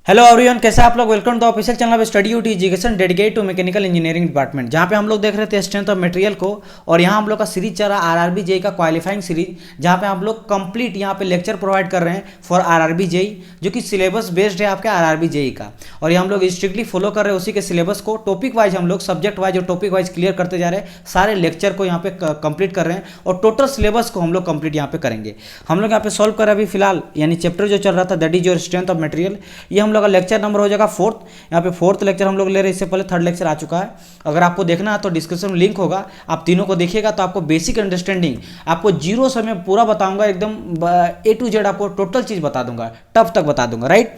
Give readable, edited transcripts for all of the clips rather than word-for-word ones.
Hello everyone, कैसे आप लोग। Welcome to official channel of study UT education dedicated to mechanical engineering department, जहाँ पे हम लोग देख रहे थे स्ट्रेंथ ऑफ मटेरियल को। और यहाँ हम लोग का सीरीज चल रहा है आरआरबी जेई का क्वालिफाइंग सीरीज, जहाँ पे हम लोग कंप्लीट यहाँ पे लेक्चर प्रोवाइड कर रहे हैं फॉर आरआरबी जेई, जो कि सिलेबस बेस्ड है आपके आरआरबी जेई का। और ये हम लोग स्ट्रिक्टली फॉलो कर रहे हैं उसी के सिलेबस को। टॉपिक वाइज हम लोग सब्जेक्ट वाइज और टॉपिक वाइज क्लियर करते जा रहे हैं, सारे लेक्चर को यहाँ पे कंप्लीट कर रहे हैं और टोटल सिलेबस को हम लोग कंप्लीट यहाँ पे करेंगे। हम लोग यहाँ पे सॉल्व कर रहे हैं अभी फिलहाल, यानी चैप्टर जो चल रहा था that is your strength of material. ये हम लोग का लेक्चर नंबर हो जाएगा फोर्थ। यहाँ पे फोर्थ लेक्चर हम लोग ले रहे हैं, इससे पहले थर्ड लेक्चर आ चुका है। अगर आपको देखना है तो डिस्क्रिप्शन में लिंक होगा, आप तीनों को देखिएगा तो आपको बेसिक अंडरस्टैंडिंग आपको जीरो से मैं पूरा बताऊंगा, एकदम A to Z आपको टोटल चीज़ बता दूंगा, टफ तक बता दूंगा, राइट।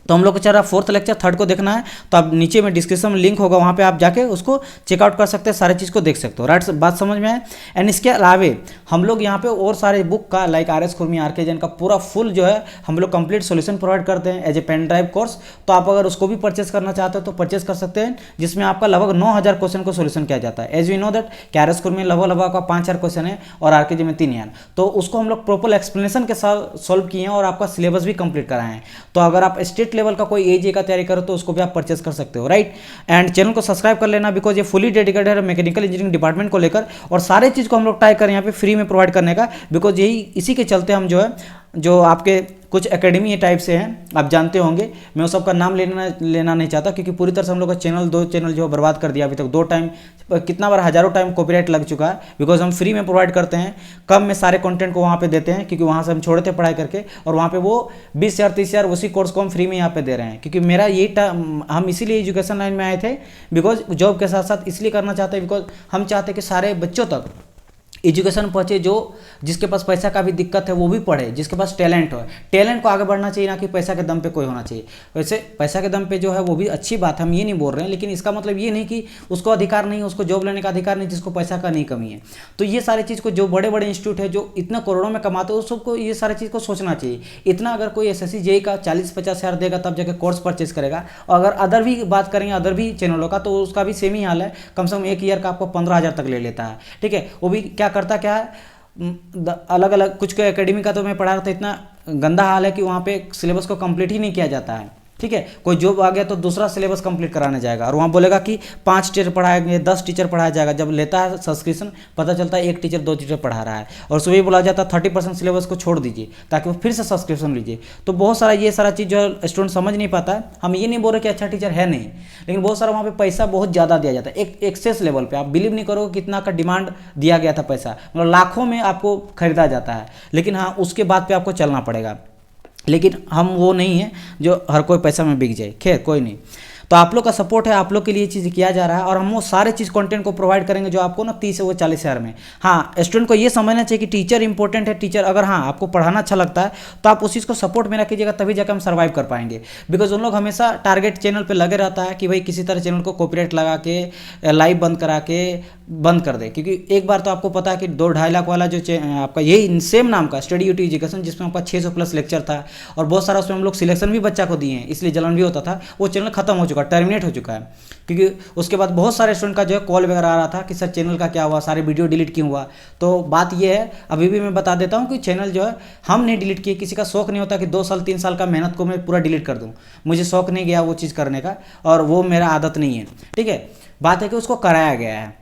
तो हम लोग को चल रहा है फोर्थ लेक्चर, थर्ड को देखना है तो आप नीचे में डिस्क्रिप्शन में लिंक होगा, वहाँ पे आप जाके उसको चेकआउट कर सकते हैं, सारे चीज़ को देख सकते हो, राइट। बात समझ में आए। एंड इसके अलावे हम लोग यहाँ पे और सारे बुक का लाइक RS खुरमी RK जैन का पूरा फुल जो है हम लोग कंप्लीट सॉल्यूशन प्रोवाइड करते हैं as a pen drive course. तो आप अगर उसको भी परचेस करना चाहते हो तो परचेस कर सकते हैं, जिसमें आपका लगभग 9000 क्वेश्चन को सोल्यूशन किया जाता है। एज वी नो दैट कि RS खुरमी लगभग आपका 5000 क्वेश्चन है और RK में 3000, तो उसको हम लोग प्रॉपर एक्सप्लेनेशन के साथ सॉल्व किए हैं और आपका सिलेबस भी कंप्लीट कराए हैं। तो अगर आप स्टेट लेवल का कोई एज का तैयारी करो तो उसको भी आप परचेस कर सकते हो, राइट। एंड चैनल को सब्सक्राइब कर लेना, बिकॉज ये फुली डेडिकेटेड है मैकेनिकल इंजीनियरिंग डिपार्टमेंट को लेकर, और सारे चीज़ को हम लोग ट्राई करें यहाँ पे फ्री में प्रोवाइड करने का, बिकॉज यही इसी के चलते हम जो आपके कुछ एकेडमी टाइप से हैं, आप जानते होंगे। मैं उस सब का नाम लेना नहीं चाहता, क्योंकि पूरी तरह से हम लोग का दो चैनल जो बर्बाद कर दिया अभी तक। 2 टाइम कितना बार हज़ारों टाइम कॉपीराइट लग चुका है, बिकॉज हम फ्री में प्रोवाइड करते हैं, कम में सारे कंटेंट को वहाँ पे देते हैं, क्योंकि वहाँ से हम छोड़े थे पढ़ाई करके, और वहाँ पे वो 20,000 30,000 उसी कोर्स को हम फ्री में यहाँ पे दे रहे हैं। क्योंकि मेरा यही हम इसीलिए एजुकेशन लाइन में आए थे, बिकॉज जॉब के साथ साथ इसलिए करना चाहते हैं, बिकॉज हम चाहते हैं कि सारे बच्चों तक एजुकेशन पहुँचे, जो जिसके पास पैसा का भी दिक्कत है वो भी पढ़े, जिसके पास टैलेंट हो। टैलेंट को आगे बढ़ना चाहिए, ना कि पैसा के दम पे कोई होना चाहिए। वैसे पैसा के दम पे जो है वो भी अच्छी बात है, हम ये नहीं बोल रहे हैं, लेकिन इसका मतलब ये नहीं कि उसको अधिकार नहीं, उसको जॉब लेने का अधिकार नहीं जिसको पैसा का नहीं कमी है। तो ये सारी चीज़ को जो बड़े बड़े इंस्टीट्यूट है जो इतना करोड़ों में कमाते हैं, उस सबको ये सारी चीज़ को सोचना चाहिए। इतना अगर कोई SSC JEE का 40-50 हज़ार देगा तब जाकर कोर्स परचेज करेगा, और अगर अदर भी बात करेंगे अदर भी चैनलों का, तो उसका भी सेम ही हाल है। कम से कम एक ईयर का आपको 15,000 तक ले लेता है, ठीक है। वो भी क्या करता क्या है, अलग अलग कुछ के एकेडमी का तो मैं पढ़ा रहा था, इतना गंदा हाल है कि वहाँ पे सिलेबस को कंप्लीट ही नहीं किया जाता है, ठीक है। कोई जॉब आ गया तो दूसरा सिलेबस कंप्लीट कराने जाएगा, और वहाँ बोलेगा कि 5 टीचर पढ़ाएंगे, 10 टीचर पढ़ाया जाएगा। जब लेता है सब्सक्रिप्शन पता चलता है 1 टीचर 2 टीचर पढ़ा रहा है, और सुबह बोला जाता है 30% सिलेबस को छोड़ दीजिए ताकि वो फिर से सब्सक्रिप्शन लीजिए। तो बहुत सारा ये सारा चीज़ जो स्टूडेंट समझ नहीं पाता है। हम ये नहीं बोल रहे कि अच्छा टीचर है नहीं, लेकिन बहुत सारा वहाँ पे पैसा बहुत ज़्यादा दिया जाता है, एक एक्सेस लेवल पे। आप बिलीव नहीं करोगे कितना का डिमांड दिया गया था पैसा, मतलब लाखों में आपको खरीदा जाता है। लेकिन हाँ, उसके बाद पे आपको चलना पड़ेगा, लेकिन हम वो नहीं है जो हर कोई पैसा में बिक जाए। खैर कोई नहीं, तो आप लोग का सपोर्ट है, आप लोग के लिए चीज़ किया जा रहा है, और हम वो सारे चीज़ कंटेंट को प्रोवाइड करेंगे जो आपको ना 30 से 40 हज़ार में। हाँ, स्टूडेंट को ये समझना चाहिए कि टीचर इंपॉर्टेंट है। टीचर अगर हाँ आपको पढ़ाना अच्छा लगता है तो आप उस चीज़ को सपोर्ट में रखिएगा, तभी जाकर हम सर्वाइव कर पाएंगे। बिकॉज उन लोग हमेशा टारगेट चैनल पर लगे रहता है कि भाई किसी तरह चैनल को कॉपीराइट लगा के लाइव बंद करा के बंद कर दे। क्योंकि एक बार तो आपको पता है कि 2-2.5 लाख वाला जो आपका यही सेम नाम का स्टडी यूटी एजुकेशन, जिसमें आपका 600 प्लस लेक्चर था, और बहुत सारा उसमें हम लोग सिलेक्शन भी बच्चा को दिए हैं, इसलिए जलन भी होता था। वो चैनल खत्म हो चुका, टर्मिनेट हो चुका है। क्योंकि उसके बाद बहुत सारे स्टूडेंट का जो है कॉल वगैरह आ रहा था कि सर चैनल का क्या हुआ, सारे वीडियो डिलीट क्यों हुआ। तो बात ये है, अभी भी मैं बता देता हूँ कि चैनल जो है हम नहीं डिलीट किए। किसी का शौक नहीं होता कि 2 साल 3 साल का मेहनत को मैं पूरा डिलीट कर दूँ। मुझे शौक नहीं गया वो चीज़ करने का, और वो मेरा आदत नहीं है, ठीक है। बात है कि उसको कराया गया है,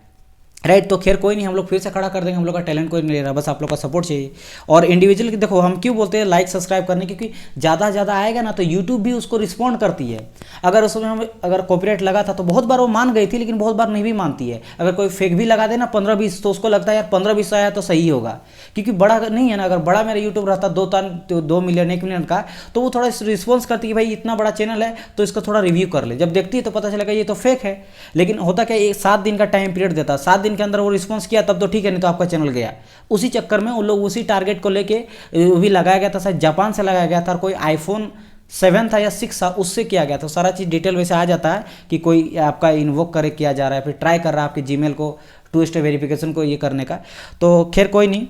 राइट। तो खैर कोई नहीं, हम लोग फिर से खड़ा कर देंगे। हम लोग का टैलेंट कोई नहीं ले रहा, बस आप लोग का सपोर्ट चाहिए। और इंडिविजुअल की देखो हम क्यों बोलते हैं लाइक सब्सक्राइब करने, क्योंकि ज़्यादा से ज़्यादा आएगा ना तो यूट्यूब भी उसको रिस्पॉन्ड करती है। अगर उसमें हम अगर कॉपीराइट लगा था तो बहुत बार वो मान गई थी, लेकिन बहुत बार नहीं भी मानती है। अगर कोई फेक भी लगा देना 15-20, तो उसको लगता है यार 15-20 आया तो सही होगा, क्योंकि बड़ा नहीं है ना। अगर बड़ा मेरा यूट्यूब रहता 2 मिलियन 1 मिलियन का, तो वो थोड़ा रिस्पॉन्स करती है, भाई इतना बड़ा चैनल है तो इसको थोड़ा रिव्यू कर ले। जब देखती है तो पता चलेगा ये तो फेक है। लेकिन होता क्या, 7 दिन का टाइम पीरियड देता, 7 दिन के अंदर वो रिस्पॉन्स किया तब तो ठीक है, नहीं तो आपका चैनल गया। उसी चक्कर में उन लोग उसी टारगेट को लेके भी लगाया गया था, शायद जापान से लगाया गया था, और कोई iPhone 7 था या 6 था, उससे किया गया था। सारा चीज़ डिटेल वैसे आ जाता है कि कोई आपका इन्वोक करे किया जा रहा है, फिर ट्राई कर रहा है आपके जीमेल को 2 स्टेप वेरिफिकेशन को ये करने का। तो खैर कोई नहीं,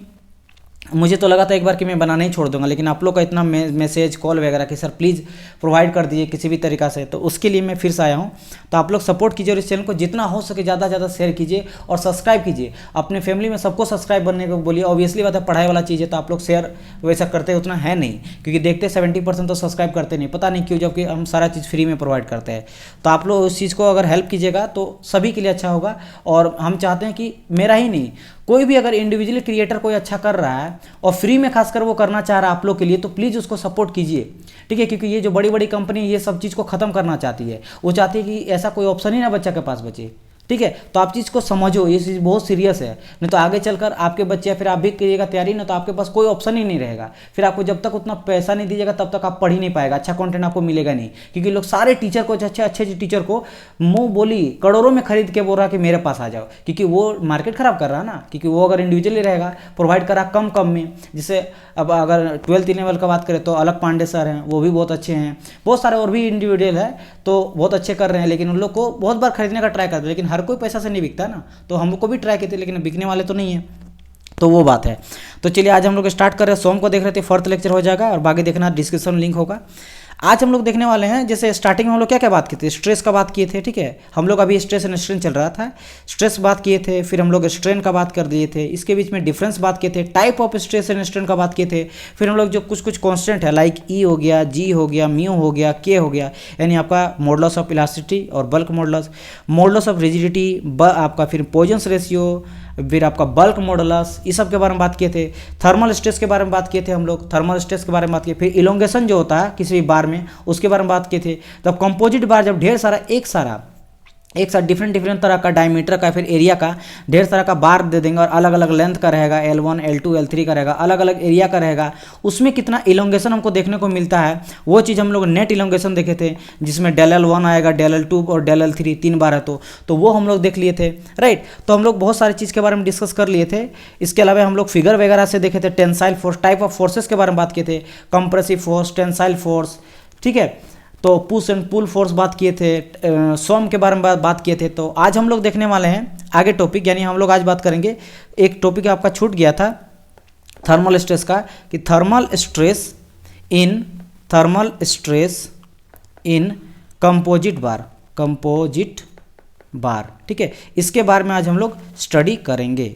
मुझे तो लगा था एक बार कि मैं बनाना ही छोड़ दूंगा, लेकिन आप लोग का इतना मैसेज कॉल वगैरह कि सर प्लीज़ प्रोवाइड कर दीजिए किसी भी तरीक़ा से, तो उसके लिए मैं फिर से आया हूँ। तो आप लोग सपोर्ट कीजिए और इस चैनल को जितना हो सके ज़्यादा से ज़्यादा शेयर कीजिए और सब्सक्राइब कीजिए। अपने फैमिली में सबको सब्सक्राइब बनने को बोलिए। ऑब्वियसली बात है, पढ़ाई वाला चीज़ है तो आप लोग शेयर वैसा करते उतना है नहीं, क्योंकि देखते 70% तो सब्सक्राइब करते नहीं, पता नहीं क्यों, जबकि हम सारा चीज़ फ्री में प्रोवाइड करते हैं। तो आप लोग उस चीज़ को अगर हेल्प कीजिएगा तो सभी के लिए अच्छा होगा। और हम चाहते हैं कि मेरा ही नहीं, कोई भी अगर इंडिविजुअली क्रिएटर कोई अच्छा कर रहा है और फ्री में खासकर वो करना चाह रहा है आप लोग के लिए, तो प्लीज़ उसको सपोर्ट कीजिए, ठीक है। क्योंकि ये जो बड़ी बड़ी कंपनी ये सब चीज़ को ख़त्म करना चाहती है, वो चाहती है कि ऐसा कोई ऑप्शन ही ना बच्चा के पास बचे, ठीक है। तो आप चीज़ को समझो, ये चीज़ बहुत सीरियस है, नहीं तो आगे चलकर आपके बच्चे या फिर आप भी करिएगा तैयारी ना, तो आपके पास कोई ऑप्शन ही नहीं रहेगा। फिर आपको जब तक उतना पैसा नहीं दीजिएगा तब तक आप पढ़ ही नहीं पाएगा, अच्छा कंटेंट आपको मिलेगा नहीं। क्योंकि लोग सारे टीचर को, अच्छे अच्छे टीचर को मुंह बोली करोड़ों में खरीद के बोल रहा कि मेरे पास आ जाओ, क्योंकि वो मार्केट खराब कर रहा है ना। क्योंकि वो अगर इंडिविजुअली रहेगा, प्रोवाइड करा कम में, जैसे अब अगर 12th लेवल का बात करें तो अलग पांडे सर हैं, वो भी बहुत अच्छे हैं, बहुत सारे और भी इंडिविजुअल है तो बहुत अच्छे कर रहे हैं। लेकिन उन लोग को बहुत बार खरीदने का ट्राई करते हैं, लेकिन हर कोई पैसा से नहीं बिकता ना। तो हम लोग को भी ट्राई किए थे, लेकिन बिकने वाले तो नहीं है, तो वो बात है। तो चलिए आज हम लोग स्टार्ट कर रहे हैं। सोम को देख रहे थे, 4th लेक्चर हो जाएगा और बाकी देखना डिस्क्रिप्शन लिंक होगा। आज हम लोग देखने वाले हैं, जैसे स्टार्टिंग में हम लोग क्या क्या बात किए थे, स्ट्रेस का बात किए थे, ठीक है। हम लोग अभी स्ट्रेस एंड स्ट्रेन चल रहा था, स्ट्रेस बात किए थे, फिर हम लोग स्ट्रेन का बात कर दिए थे, इसके बीच में डिफरेंस बात किए थे, type of stress and strain का बात किए थे। फिर हम लोग जो कुछ कांस्टेंट है लाइक ई हो गया, जी हो गया, म्यू हो गया, के हो गया, यानी आपका मॉडुलस ऑफ इलास्टिसिटी और bulk modulus, modulus of rigidity, आपका फिर पॉइजन रेशियो, फिर आपका बल्क मॉडुलस, इस सब के बारे में बात किए थे। थर्मल स्ट्रेस के बारे में बात किए थे हम लोग, थर्मल स्ट्रेस के बारे में बात किए। फिर इलोंगेशन जो होता है किसी भी बार में, उसके बारे में बात किए थे। तब कंपोजिट बार जब ढेर सारा एक साथ डिफरेंट तरह का डायमीटर का, फिर एरिया का ढेर सारा का बार दे देंगे और अलग अलग लेंथ का रहेगा, L1 L2 L3 का रहेगा, अलग अलग एरिया का रहेगा, उसमें कितना इलोंगेशन हमको देखने को मिलता है, वो चीज़ हम लोग नेट इलोंगेशन देखे थे, जिसमें डेल L1 आएगा, डेल L2 और डेल L3 3 बार है तो वो हम लोग देख लिए थे, राइट। तो हम लोग बहुत सारी चीज़ के बारे में डिस्कस कर लिए थे। इसके अलावा हम लोग फिगर वगैरह से देखे थे, tensile force, type of forces के बारे में बात किए थे, कंप्रेसिव फोर्स, टेंसाइल फोर्स, ठीक है। तो पुश एंड पुल फोर्स बात किए थे, सोम के बारे में बात किए थे। तो आज हम लोग देखने वाले हैं आगे टॉपिक, यानी हम लोग आज बात करेंगे, एक टॉपिक आपका छूट गया था थर्मल स्ट्रेस का, कि थर्मल स्ट्रेस इन कंपोजिट बार, ठीक है। इसके बारे में आज हम लोग स्टडी करेंगे।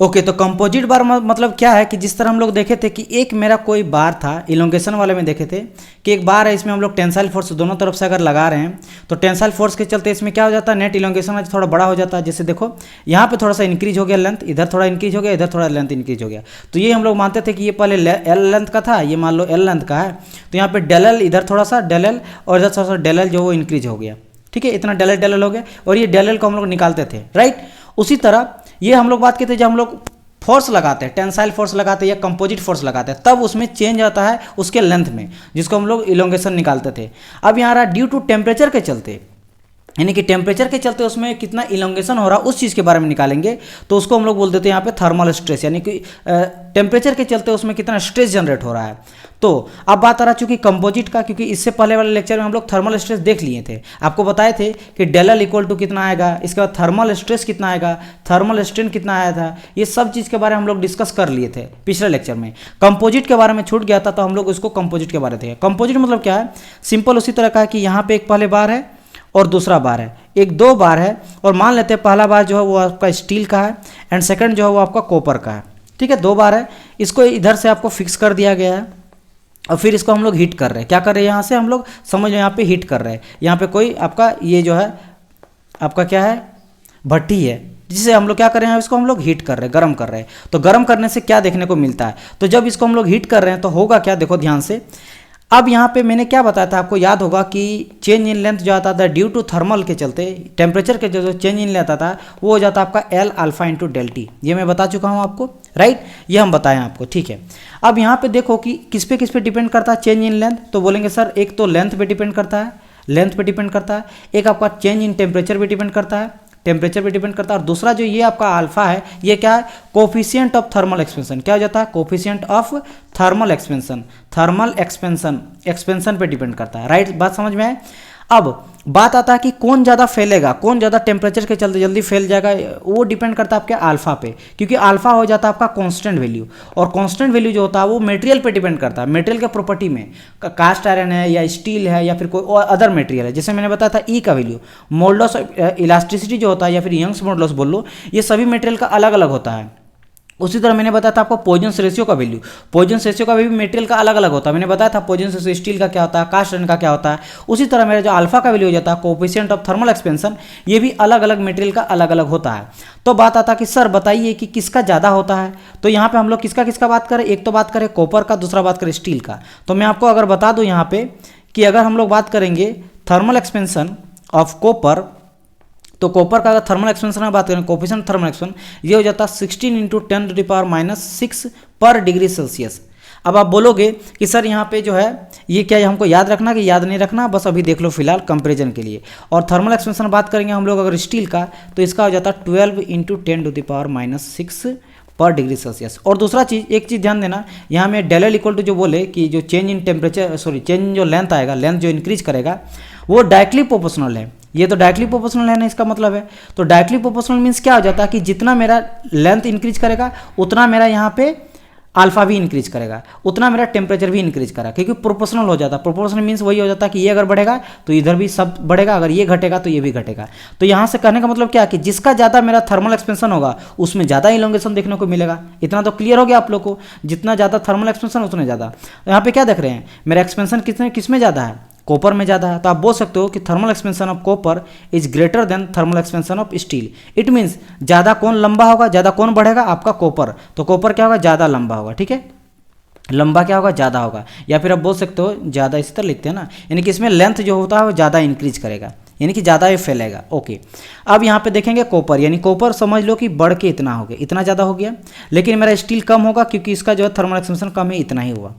ओके, तो कंपोजिट बार मतलब क्या है कि जिस तरह हम लोग देखे थे कि एक मेरा कोई बार था, इलोंगेशन वाले में देखे थे कि एक बार है, इसमें हम लोग टेंसाइल फोर्स दोनों तरफ से अगर लगा रहे हैं तो टेंसाइल फोर्स के चलते इसमें क्या हो जाता है, नेट इलोंगेशन आज थोड़ा बड़ा हो जाता है। जैसे देखो यहाँ पे थोड़ा सा इंक्रीज हो गया लेंथ, इधर थोड़ा इंक्रीज हो गया, इधर थोड़ा लेंथ इंक्रीज हो गया। तो ये हम लोग मानते थे कि ये पहले एल लेंथ का था, ये मान लो एल लेंथ का है, तो यहाँ पे डेल एल, इधर थोड़ा सा डेल एल और इधर थोड़ा सा डेल एल जो वो इंक्रीज हो गया, ठीक है। इतना डेल एल हो गया और ये डेल एल को हम लोग निकालते थे, राइट। उसी तरह ये हम लोग बात किए थे, जब हम लोग फोर्स लगाते हैं, टेंसाइल फोर्स लगाते हैं या कंपोजिट फोर्स लगाते हैं, तब उसमें चेंज आता है उसके लेंथ में, जिसको हम लोग इलोंगेशन निकालते थे। अब यहाँ रहा ड्यू टू टेम्परेचर के चलते, यानी कि टेम्परेचर के चलते उसमें कितना इलोंगेशन हो रहा है उस चीज़ के बारे में निकालेंगे, तो उसको हम लोग बोल देते हैं यहाँ पे थर्मल स्ट्रेस, यानी कि टेम्परेचर के चलते उसमें कितना स्ट्रेस जनरेट हो रहा है। तो अब बात आ रहा चूंकि कंपोजिट का, क्योंकि इससे पहले वाले लेक्चर में हम लोग थर्मल स्ट्रेस देख लिए थे, आपको बताए थे कि डेल एल इक्वल टू कितना आएगा, इसके बाद थर्मल स्ट्रेस कितना आएगा, थर्मल स्ट्रेन कितना आया था, ये सब चीज़ के बारे में हम लोग डिस्कस कर लिए थे पिछले लेक्चर में। कंपोजिट के बारे में छूट गया था, तो हम लोग उसको कंपोजिट के बारे में थे। कंपोजिट मतलब क्या है, सिंपल उसी तरह का है कि यहाँ पे एक पहले बार है और दूसरा बार है, एक दो बार है, और मान लेते हैं पहला बार जो है वो आपका स्टील का है एंड सेकंड जो है वो आपका कॉपर का है, ठीक है। दो बार है, इसको इधर से आपको फिक्स कर दिया गया है और फिर इसको हम लोग हीट कर रहे हैं। क्या कर रहे हैं, यहाँ से हम लोग समझ लो यहाँ पे हीट कर रहे हैं। यहाँ पे कोई आपका ये जो है आपका क्या है, भट्टी है, जिसे हम लोग क्या कर रहे हैं, इसको हम लोग हीट कर रहे हैं, गर्म कर रहे हैं। तो गर्म करने से क्या देखने को मिलता है, तो जब इसको हम लोग हीट कर रहे हैं तो होगा क्या, देखो ध्यान से। अब यहाँ पे मैंने क्या बताया था, आपको याद होगा कि चेंज इन लेंथ जो आता था ड्यू टू थर्मल के चलते, टेम्परेचर के जो चेंज इन लेंथ आता था वो हो जाता आपका L alpha into del T. ये मैं बता चुका हूँ आपको, राइट, ये हम बताएं आपको, ठीक है। अब यहाँ पे देखो कि किस पे डिपेंड करता है चेंज इन लेंथ, तो बोलेंगे सर एक तो लेंथ पे डिपेंड करता है, एक आपका चेंज इन टेम्परेचर पे डिपेंड करता है, और दूसरा जो ये आपका अल्फा है, ये क्या है, कोफिशिएंट ऑफ थर्मल एक्सपेंशन। क्या हो जाता है, कोफिशिएंट ऑफ थर्मल एक्सपेंशन पे डिपेंड करता है, राइट। बात समझ में आए। अब बात आता है कि कौन ज़्यादा फैलेगा, कौन ज़्यादा टेम्परेचर के चलते जल्दी फैल जाएगा, वो डिपेंड करता है आपके अल्फा पे, क्योंकि अल्फा हो जाता है आपका कांस्टेंट वैल्यू, और कांस्टेंट वैल्यू जो होता है वो मटेरियल पे डिपेंड करता है, मटेरियल के प्रॉपर्टी में, कास्ट आयरन है या स्टील है या फिर कोई और अदर मटेरियल है। जैसे मैंने बताया था ई का वैल्यू, मोल्डस इलास्टिसिटी जो होता है या फिर यंग्स मॉडुलस बोल लो, ये सभी मटेरियल का अलग अलग होता है। उसी तरह मैंने बताया था आपको पॉइजंस रेशियो का वैल्यू, पॉइजंस रेशियो का भी मटेरियल का अलग अलग होता है। मैंने बताया था पॉइजंस रेशियो स्टील का क्या होता है, कास्ट आयरन का क्या होता है। उसी तरह मेरा जो अल्फा का वैल्यू हो जाता है, कोएफिशिएंट ऑफ थर्मल एक्सपेंशन, ये भी अलग अलग मटेरियल का अलग अलग होता है। तो बात आता है कि सर बताइए कि किसका ज़्यादा होता है। तो यहाँ पे हम लोग किसका किसका बात करें, एक तो बात करें कॉपर का, दूसरा बात करें स्टील का। तो मैं आपको अगर बता दूँ यहाँ पे कि अगर हम लोग बात करेंगे थर्मल एक्सपेंशन ऑफ कॉपर, तो कॉपर का अगर थर्मल एक्सपेंशन में बात करें, कोएफिशिएंट थर्मल एक्सपेंशन, ये हो जाता है 16 × 10⁻⁻6 पर डिग्री सेल्सियस। अब आप बोलोगे कि सर यहाँ पे जो है ये क्या है, हमको याद रखना कि याद नहीं रखना, बस अभी देख लो फिलहाल कंपैरिजन के लिए। और थर्मल एक्सपेंशन बात करेंगे हम लोग अगर स्टील का, तो इसका हो जाता है 12 × 10⁻⁻6 पर डिग्री सेल्सियस। और दूसरा चीज़, एक चीज़ ध्यान देना, यहाँ में डेल एल इक्वल टू जो बोले कि जो change in temperature, sorry change in जो लेंथ आएगा, लेंथ जो इंक्रीज करेगा वो डायरेक्टली प्रोपोर्शनल है। ये तो डायरेक्टली प्रोपोर्शनल है ना, इसका मतलब है। तो डायरेक्टली प्रोपोर्शनल मीन्स क्या हो जाता है कि जितना मेरा लेंथ इंक्रीज करेगा उतना मेरा यहाँ पे अल्फा भी इंक्रीज करेगा, उतना मेरा टेम्परेचर भी इंक्रीज करेगा, क्योंकि प्रोपोर्शनल हो जाता है। प्रोपोर्शनल मीन्स वही हो जाता है कि ये अगर बढ़ेगा तो इधर भी सब बढ़ेगा, अगर ये घटेगा तो ये भी घटेगा। तो यहाँ से कहने का मतलब क्या है कि जिसका ज़्यादा मेरा थर्मल एक्सपेंशन होगा उसमें ज़्यादा इलोंगेशन देखने को मिलेगा। इतना तो क्लियर हो गया आप लोग को, जितना ज़्यादा थर्मल एक्सपेंशन उतने ज़्यादा। यहाँ पे क्या देख रहे हैं, मेरा एक्सपेंशन किस में ज़्यादा है, कॉपर में ज़्यादा है। तो आप बोल सकते हो कि thermal expansion of copper is greater than thermal expansion of steel. It means ज़्यादा कौन लंबा होगा, ज़्यादा कौन बढ़ेगा, आपका कॉपर। तो कॉपर क्या होगा, ज़्यादा लंबा होगा, ठीक है, लंबा क्या होगा, ज़्यादा होगा। या फिर आप बोल सकते हो ज़्यादा, इसी तरह लिखते हैं ना, यानी कि इसमें लेंथ जो होता है वो ज़्यादा इंक्रीज करेगा, यानी कि ज़्यादा ये फैलेगा। ओके, अब यहाँ पे देखेंगे कॉपर, यानी कॉपर समझ लो कि बढ़ के इतना हो गया, इतना ज़्यादा हो गया, लेकिन मेरा स्टील कम होगा क्योंकि इसका जो है थर्मल एक्सपेंशन कम है, इतना ही हुआ।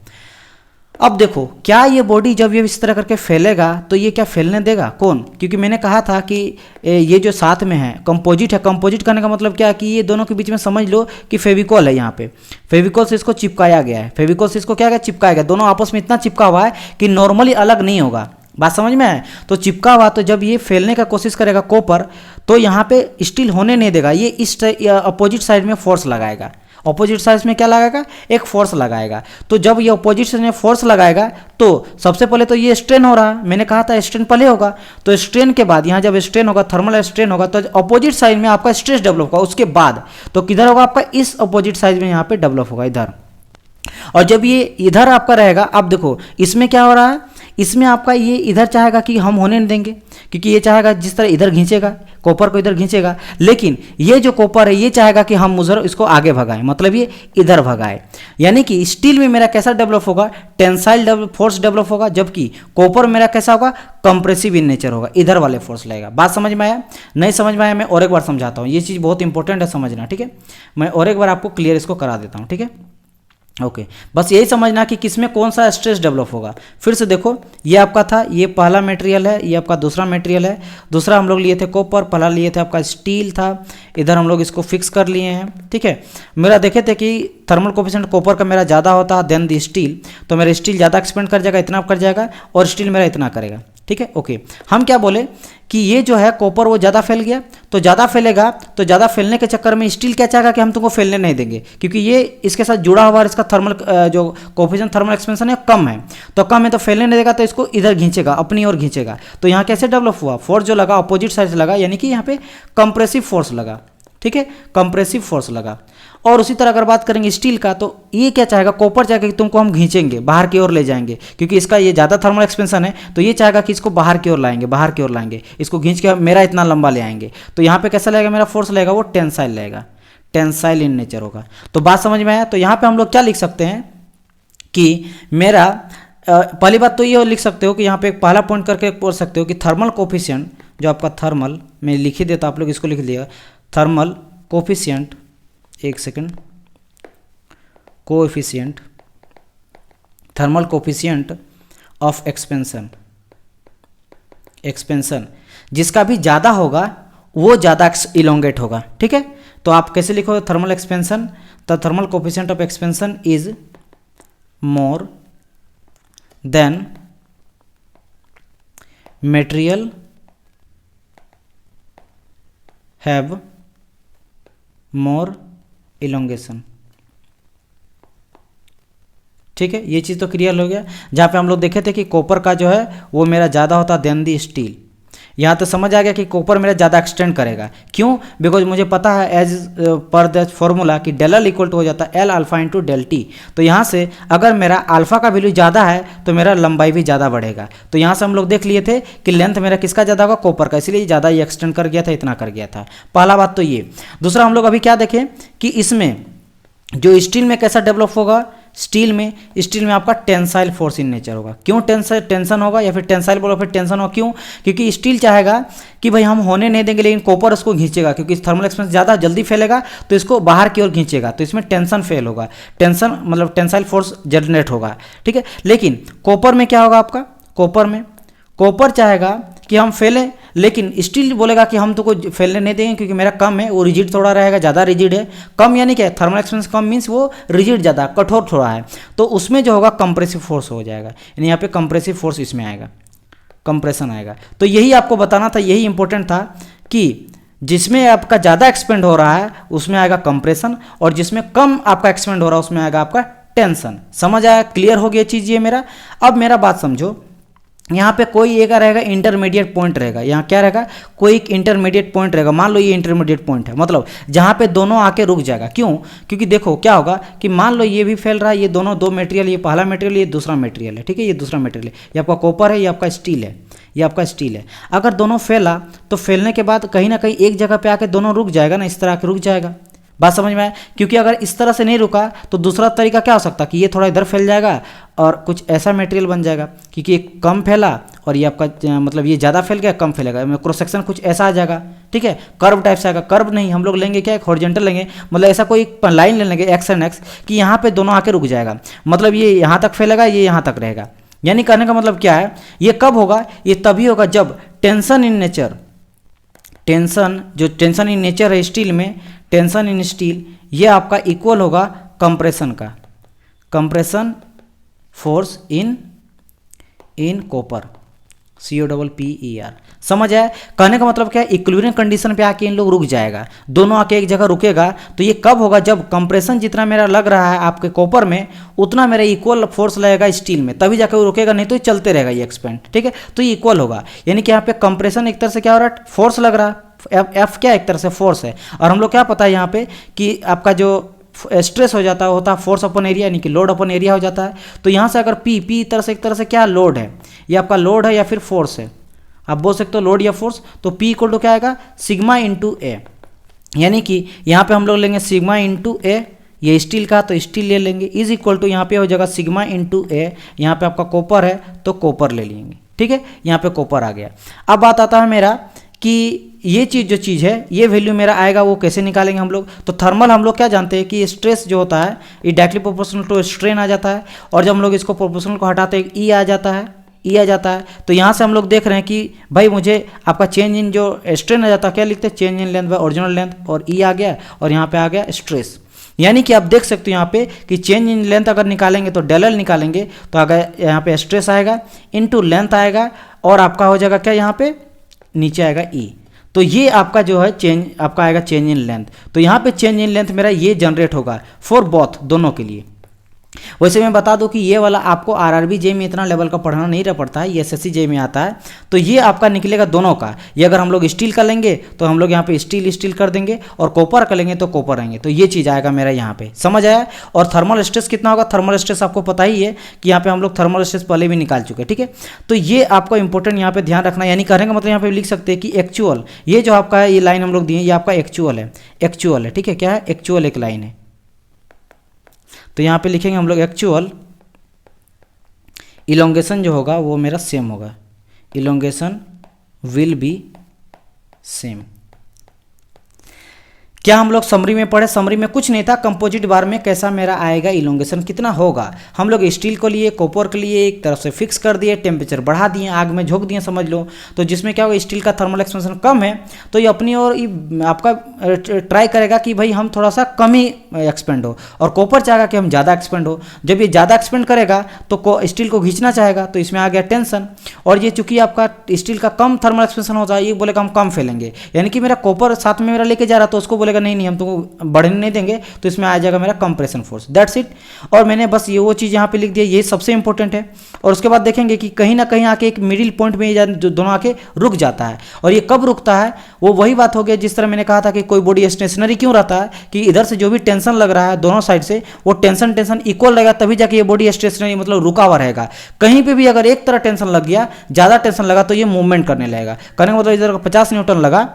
अब देखो क्या ये बॉडी जब ये इस तरह करके फैलेगा तो ये क्या फैलने देगा, कौन, क्योंकि मैंने कहा था कि ये जो साथ में है कंपोजिट है। कंपोजिट करने का मतलब क्या है कि ये दोनों के बीच में समझ लो कि फेविकॉल है, यहाँ पे फेविकॉल से इसको चिपकाया गया है, फेविकॉल से इसको क्या गया, चिपकाया गया, दोनों आपस में इतना चिपका हुआ है कि नॉर्मली अलग नहीं होगा। बात समझ में है। तो चिपका हुआ, तो जब ये फैलने का कोशिश करेगा कॉपर, तो यहाँ पे स्टील होने नहीं देगा, ये इस अपोजिट साइड में फोर्स लगाएगा। ऑपोजिट साइड में क्या लगाएगा, एक फोर्स लगाएगा। तो जब ये ऑपोजिट साइड में फोर्स लगाएगा तो सबसे पहले तो ये स्ट्रेन हो रहा है, मैंने कहा था स्ट्रेन पहले होगा, तो स्ट्रेन के बाद यहाँ जब स्ट्रेन होगा, थर्मल स्ट्रेन होगा, तो ऑपोजिट साइड में आपका स्ट्रेस डेवलप होगा। उसके बाद तो किधर होगा, आपका इस ऑपोजिट साइड में यहाँ पे डेवलप होगा, इधर। और जब ये इधर आपका रहेगा, अब देखो इसमें क्या हो रहा है, इसमें आपका ये इधर चाहेगा कि हम होने नहीं देंगे, क्योंकि ये चाहेगा जिस तरह इधर खींचेगा, कॉपर को इधर खींचेगा, लेकिन ये जो कॉपर है ये चाहेगा कि हम उधर इसको आगे भगाएं, मतलब ये इधर भगाए। यानी कि स्टील में मेरा कैसा डेवलप होगा, टेंसाइल फोर्स डेवलप होगा, जबकि कॉपर मेरा कैसा होगा, कंप्रेसिव इन नेचर होगा, इधर वाले फोर्स लगेगा। बात समझ में आया, नहीं समझ में आया मैं और एक बार समझाता हूँ, ये चीज़ बहुत इंपॉर्टेंट है समझना, ठीक है। मैं और एक बार आपको क्लियर इसको करा देता हूँ, ठीक है। ओके, बस यही समझना कि किसमें कौन सा स्ट्रेस डेवलप होगा। फिर से देखो, ये आपका था, ये पहला मटेरियल है, ये आपका दूसरा मटेरियल है। दूसरा हम लोग लिए थे कॉपर, पहला लिए थे आपका स्टील था, इधर हम लोग इसको फिक्स कर लिए हैं, ठीक है। मेरा देखे थे कि थर्मल कोफिशिएंट कॉपर का मेरा ज़्यादा होता है देन दी स्टील, तो मेरा स्टील ज़्यादा एक्सपेंड कर जाएगा, इतना कर जाएगा, और स्टील मेरा इतना करेगा, ठीक है। ओके, हम क्या बोले कि ये जो है कॉपर वो ज़्यादा फैल गया, तो ज़्यादा फैलेगा, तो ज़्यादा फैलने के चक्कर में स्टील क्या चाहेगा कि हम तुमको फैलने नहीं देंगे, क्योंकि ये इसके साथ जुड़ा हुआ, इसका थर्मल जो कोफिशिएंट थर्मल एक्सपेंशन है कम है, तो कम है तो फैलने नहीं देगा, तो इसको इधर खींचेगा, अपनी ओर खींचेगा। तो यहाँ कैसे डेवलप हुआ, फोर्स जो लगा अपोजिट साइड से लगा, यानी कि यहाँ पे कंप्रेसिव फोर्स लगा, ठीक है, कंप्रेसिव फोर्स लगा। और उसी तरह अगर बात करेंगे स्टील का, तो ये क्या चाहेगा, कॉपर चाहेगा कि तुमको हम खींचेंगे, बाहर की ओर ले जाएंगे, क्योंकि इसका ये ज़्यादा थर्मल एक्सपेंशन है, तो ये चाहेगा कि इसको बाहर की ओर लाएंगे, बाहर की ओर लाएंगे, इसको खींच के मेरा इतना लंबा ले आएंगे। तो यहाँ पे कैसा लगेगा, मेरा फोर्स लगेगा वो टेंसाइल लगेगा, टेंसाइल इन नेचर होगा। तो बात समझ में आया। तो यहाँ पे हम लोग क्या लिख सकते हैं कि मेरा पहली बात तो ये लिख सकते हो कि यहाँ पे एक पहला पॉइंट करके बोल सकते हो कि थर्मल कोफिशिएंट जो आपका थर्मल, मैं लिख ही देता, आप लोग इसको लिख दिएगा, थर्मल कोफिशिएंट, एक second, coefficient, thermal coefficient of expansion, expansion जिसका भी ज़्यादा होगा वो ज़्यादा इलोंगेट होगा, ठीक है। तो आप कैसे लिखोगे thermal expansion, the thermal coefficient of expansion is more than material have more elongation. ठीक है, ये चीज़ तो क्लियर हो गया। जहाँ पे हम लोग देखे थे कि कॉपर का जो है वो मेरा ज़्यादा होता देन दी स्टील। यहाँ तो समझ आ गया कि कॉपर मेरा ज़्यादा एक्सटेंड करेगा। क्यों? बिकॉज मुझे पता है एज पर द फॉर्मूला कि डेल एल इक्वल टू हो जाता है L alpha into del T. तो यहाँ से अगर मेरा अल्फा का वैल्यू ज़्यादा है तो मेरा लंबाई भी ज़्यादा बढ़ेगा। तो यहाँ से हम लोग देख लिए थे कि लेंथ मेरा किसका ज़्यादा होगा, कॉपर का, इसलिए ज़्यादा ये एक्सटेंड कर गया था, इतना कर गया था। पहला बात तो ये। दूसरा हम लोग अभी क्या देखें कि इसमें जो स्टील में कैसा डेवलप होगा, स्टील में आपका टेंसाइल फोर्स इन नेचर होगा। क्यों टेंशन होगा या फिर टेंसाइल बोलो फिर टेंशन होगा, क्यों? क्योंकि स्टील चाहेगा कि भाई हम होने नहीं देंगे, लेकिन कॉपर उसको खींचेगा, क्योंकि थर्मल एक्सपेंस ज़्यादा जल्दी फैलेगा तो इसको बाहर की ओर खींचेगा, तो इसमें टेंशन फेल होगा, टेंशन मतलब टेंसाइल फोर्स जनरेट होगा। ठीक है, लेकिन कॉपर में क्या होगा आपका, कॉपर चाहेगा कि हम फैलें, लेकिन स्टील बोलेगा कि हम तो कोई फैलने नहीं देंगे क्योंकि मेरा कम है, वो रिजिड थोड़ा रहेगा, ज़्यादा रिजिड है। कम यानी क्या, थर्मल एक्सपेंस कम मीन्स वो रिजिड ज़्यादा, कठोर थोड़ा है, तो उसमें जो होगा कंप्रेसिव फोर्स हो जाएगा, यानी यहाँ पे कंप्रेसिव फोर्स इसमें आएगा, कंप्रेशन आएगा। तो यही आपको बताना था, यही इंपॉर्टेंट था कि जिसमें आपका ज़्यादा एक्सपेंड हो रहा है उसमें आएगा कंप्रेशन, और जिसमें कम आपका एक्सपेंड हो रहा है उसमें आएगा आपका टेंशन। समझ आया, क्लियर हो गया चीज़ ये मेरा। अब मेरा बात समझो, यहाँ पे कोई एक रहेगा इंटरमीडिएट पॉइंट रहेगा, यहाँ क्या रहेगा, कोई एक इंटरमीडिएट पॉइंट रहेगा। मान लो ये इंटरमीडिएट पॉइंट है, मतलब जहाँ पे दोनों आके रुक जाएगा। क्यों? क्योंकि देखो क्या होगा कि मान लो ये भी फैल रहा है, ये दोनों दो मटेरियल, ये पहला मटेरियल, ये दूसरा मटेरियल है। ठीक है, ये दूसरा मटेरियल है, ये आपका कॉपर है, ये आपका स्टील है, ये आपका स्टील है। अगर दोनों फैला तो फैलने के बाद कहीं ना कहीं एक जगह पे आके दोनों रुक जाएगा ना, इस तरह आके रुक जाएगा। बात समझ में आया? क्योंकि अगर इस तरह से नहीं रुका तो दूसरा तरीका क्या हो सकता है कि ये थोड़ा इधर फैल जाएगा और कुछ ऐसा मटेरियल बन जाएगा, क्योंकि एक कम फैला और ये आपका मतलब ये ज़्यादा फैल गया, कम फैलेगा, क्रॉस सेक्शन कुछ ऐसा आ जाएगा। ठीक है, कर्व टाइप से आएगा। कर्व नहीं, हम लोग लेंगे क्या, एक हॉरिजॉन्टल लेंगे, मतलब ऐसा कोई लाइन ले लेंगे एक्स एंड एक्स कि यहाँ पे दोनों आके रुक जाएगा, मतलब ये यहाँ तक फैलेगा, ये यहाँ तक रहेगा। यानी कहने का मतलब क्या है, ये कब होगा, ये तभी होगा जब टेंशन इन नेचर, जो टेंशन इन नेचर है स्टील में, टेंशन इन स्टील ये आपका इक्वल होगा कंप्रेशन का, compression force in copper, COPPER। समझ आया? कहने का मतलब क्या है, इक्विलिब्रियम कंडीशन पे आके इन लोग रुक जाएगा, दोनों आके एक जगह रुकेगा। तो ये कब होगा, जब कंप्रेशन जितना मेरा लग रहा है आपके कॉपर में उतना मेरा इक्वल फोर्स लगेगा स्टील में, तभी जाकर वो रुकेगा, नहीं तो ये चलते रहेगा ये एक्सपेंड। ठीक है, तो ये इक्वल होगा, यानी कि यहाँ पे कंप्रेशन एक तरह से क्या हो रहा है, फोर्स लग रहा है, एफ क्या एक तरह से फोर्स है, और हम लोग क्या पता है यहाँ पे कि आपका जो स्ट्रेस हो जाता है होता है फोर्स अपन एरिया, यानी कि लोड अपन एरिया हो जाता है। तो यहाँ से अगर पी तरह से एक तरह से क्या लोड है, ये आपका लोड है या फिर फोर्स है, आप बोल सकते हो लोड या फोर्स। तो P इक्वल टू क्या आएगा, सिग्मा इंटू ए, यानी कि यहाँ पे हम लोग लेंगे सिग्मा इंटू ए, ये स्टील का तो स्टील ले लेंगे, इज इक्वल टू यहाँ पे हो जाएगा सिग्मा इंटू ए, यहाँ पे आपका कॉपर है तो कॉपर ले लेंगे। ठीक है, यहाँ पे कॉपर आ गया। अब बात आता है मेरा कि ये चीज़ जो चीज़ है ये वैल्यू मेरा आएगा, वो कैसे निकालेंगे हम लोग। तो थर्मल हम लोग क्या जानते हैं कि स्ट्रेस जो होता है ये डायरेक्टली प्रोपोर्शनल टू स्ट्रेन आ जाता है, और जब हम लोग इसको प्रोपोर्शनल को हटाते हैं ई आ जाता है, तो यहाँ से हम लोग देख रहे हैं कि भाई मुझे आपका चेंज इन जो स्ट्रेन आ जाता है क्या लिखते हैं, change in length by original length, और ई आ गया और यहाँ पे आ गया स्ट्रेस। यानी कि आप देख सकते हो यहाँ पे कि चेंज इन लेंथ अगर निकालेंगे तो डेल एल निकालेंगे तो अगर यहाँ पे स्ट्रेस आएगा इनटू लेंथ आएगा, और आपका हो जाएगा क्या, यहाँ पे नीचे आएगा ई। तो ये आपका जो है चेंज आपका आएगा चेंज इन लेंथ। तो यहाँ पे चेंज इन लेंथ मेरा ये जनरेट होगा फॉर बोथ, दोनों के लिए। वैसे मैं बता दूं कि ये वाला आपको आरआरबी जे में इतना लेवल का पढ़ना नहीं रह पड़ता है, ये एसएससी जे में आता है। तो ये आपका निकलेगा दोनों का। ये अगर हम लोग स्टील का लेंगे तो हम लोग यहाँ पे स्टील कर देंगे, और कॉपर का लेंगे तो कॉपर आएंगे। तो ये चीज़ आएगा मेरा यहाँ पे, समझ आया। और थर्मल स्ट्रेस कितना होगा, थर्मल स्ट्रेस आपको पता ही है कि यहाँ पे हम लोग थर्मल स्ट्रेस पहले भी निकाल चुके हैं। ठीक है, तो ये आपको इंपॉर्टेंट यहाँ पे ध्यान रखना, यानी कहने का मतलब यहाँ पे लिख सकते हैं कि एक्चुअल, ये जो आपका है ये लाइन हम लोग दिए ये आपका एक्चुअल है। ठीक है, क्या है, एक्चुअल एक लाइन है। तो यहाँ पे लिखेंगे हम लोग एक्चुअल इलोंगेशन जो होगा वो मेरा सेम होगा, इलोंगेशन विल बी सेम। क्या हम लोग समरी में पढ़े, समरी में कुछ नहीं था, कंपोजिट बार में कैसा मेरा आएगा इलोंगेशन कितना होगा। हम लोग स्टील को लिए, कॉपर के लिए एक तरफ से फिक्स कर दिए, टेम्परेचर बढ़ा दिए, आग में झोंक दिए समझ लो। तो जिसमें क्या होगा, स्टील का थर्मल एक्सपेंशन कम है तो ये अपनी और आपका ट्राई करेगा कि भाई हम थोड़ा सा कम ही एक्सपेंड हो, और कॉपर चाहेगा कि हम ज़्यादा एक्सपेंड हो। जब ये ज़्यादा एक्सपेंड करेगा तो स्टील को खींचना चाहेगा, तो इसमें आ गया टेंशन। और ये चूंकि आपका स्टील का कम थर्मल एक्सपेंशन होता है, ये बोलेगा हम कम फैलेंगे, यानी कि मेरा कॉपर साथ में मेरा लेके जा रहा तो उसको बोलेगा नहीं हम तुमको बढ़ने नहीं देंगे, तो इसमें आ जाएगा मेरा कंप्रेशन फोर्स। That's it. और मैंने बस ये वो चीज़ यहाँ पे लिख दिया, ये सबसे इंपॉर्टेंट है। और उसके बाद देखेंगे कि कहीं ना कहीं आके एक मिडिल पॉइंट में ये दोनों आके रुक जाता है। और ये कब रुकता है, वो वही बात हो गई जिस तरह मैंने कहा था कि कोई बॉडी स्टेशनरी क्यों रहता है, कि इधर से जो भी टेंशन लग रहा है दोनों साइड से, वो टेंशन इक्वल रहेगा, तभी जाके ये बॉडी स्टेशनरी मतलब रुका हुआ रहेगा। कहीं पे भी अगर एक तरह टेंशन लग गया, ज़्यादा टेंशन लगा, तो ये मूवमेंट करने लगेगा। कहने का मतलब इधर 50 न्यूटन लगा,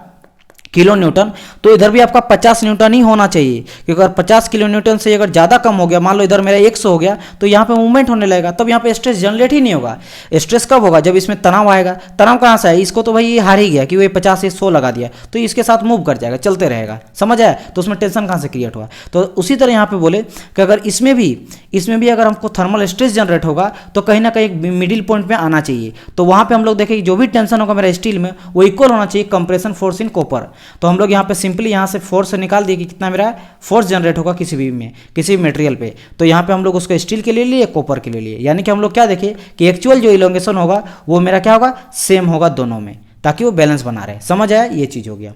किलो न्यूटन, तो इधर भी आपका 50 न्यूटन ही होना चाहिए, क्योंकि अगर 50 किलो न्यूटन से अगर ज़्यादा कम हो गया, मान लो इधर मेरा 100 हो गया, तो यहाँ पे मूवमेंट होने लगेगा, तब यहाँ पे स्ट्रेस जनरेट ही नहीं होगा। स्ट्रेस कब होगा, जब इसमें तनाव आएगा। तनाव कहाँ से है, इसको तो भाई ये हार ही गया कि वो 50 से 100 लगा दिया, तो इसके साथ मूव कर जाएगा, चलते रहेगा, समझ आया। तो उसमें टेंशन कहाँ से क्रिएट हुआ। तो उसी तरह यहाँ पे बोले कि अगर इसमें भी अगर हमको थर्मल स्ट्रेस जनरेट होगा, तो कहीं ना कहीं मिडिल पॉइंट में आना चाहिए। तो वहाँ पे हम लोग देखें जो भी टेंशन होगा मेरा स्टील में, वो इक्वल होना चाहिए कंप्रेशन फोर्स इन कॉपर। तो हम लोग यहाँ पे सिंपली यहाँ से फोर्स निकाल दिए कि कितना मेरा फोर्स जनरेट होगा किसी भी मटेरियल पे। तो यहाँ पे हम लोग उसको स्टील के लिए लिए, कॉपर के लिए लिए, यानी कि हम लोग क्या देखें कि एक्चुअल जो इलोंगेशन होगा वो मेरा क्या होगा, सेम होगा दोनों में, ताकि वो बैलेंस बना रहे। समझ आया, ये चीज़ हो गया।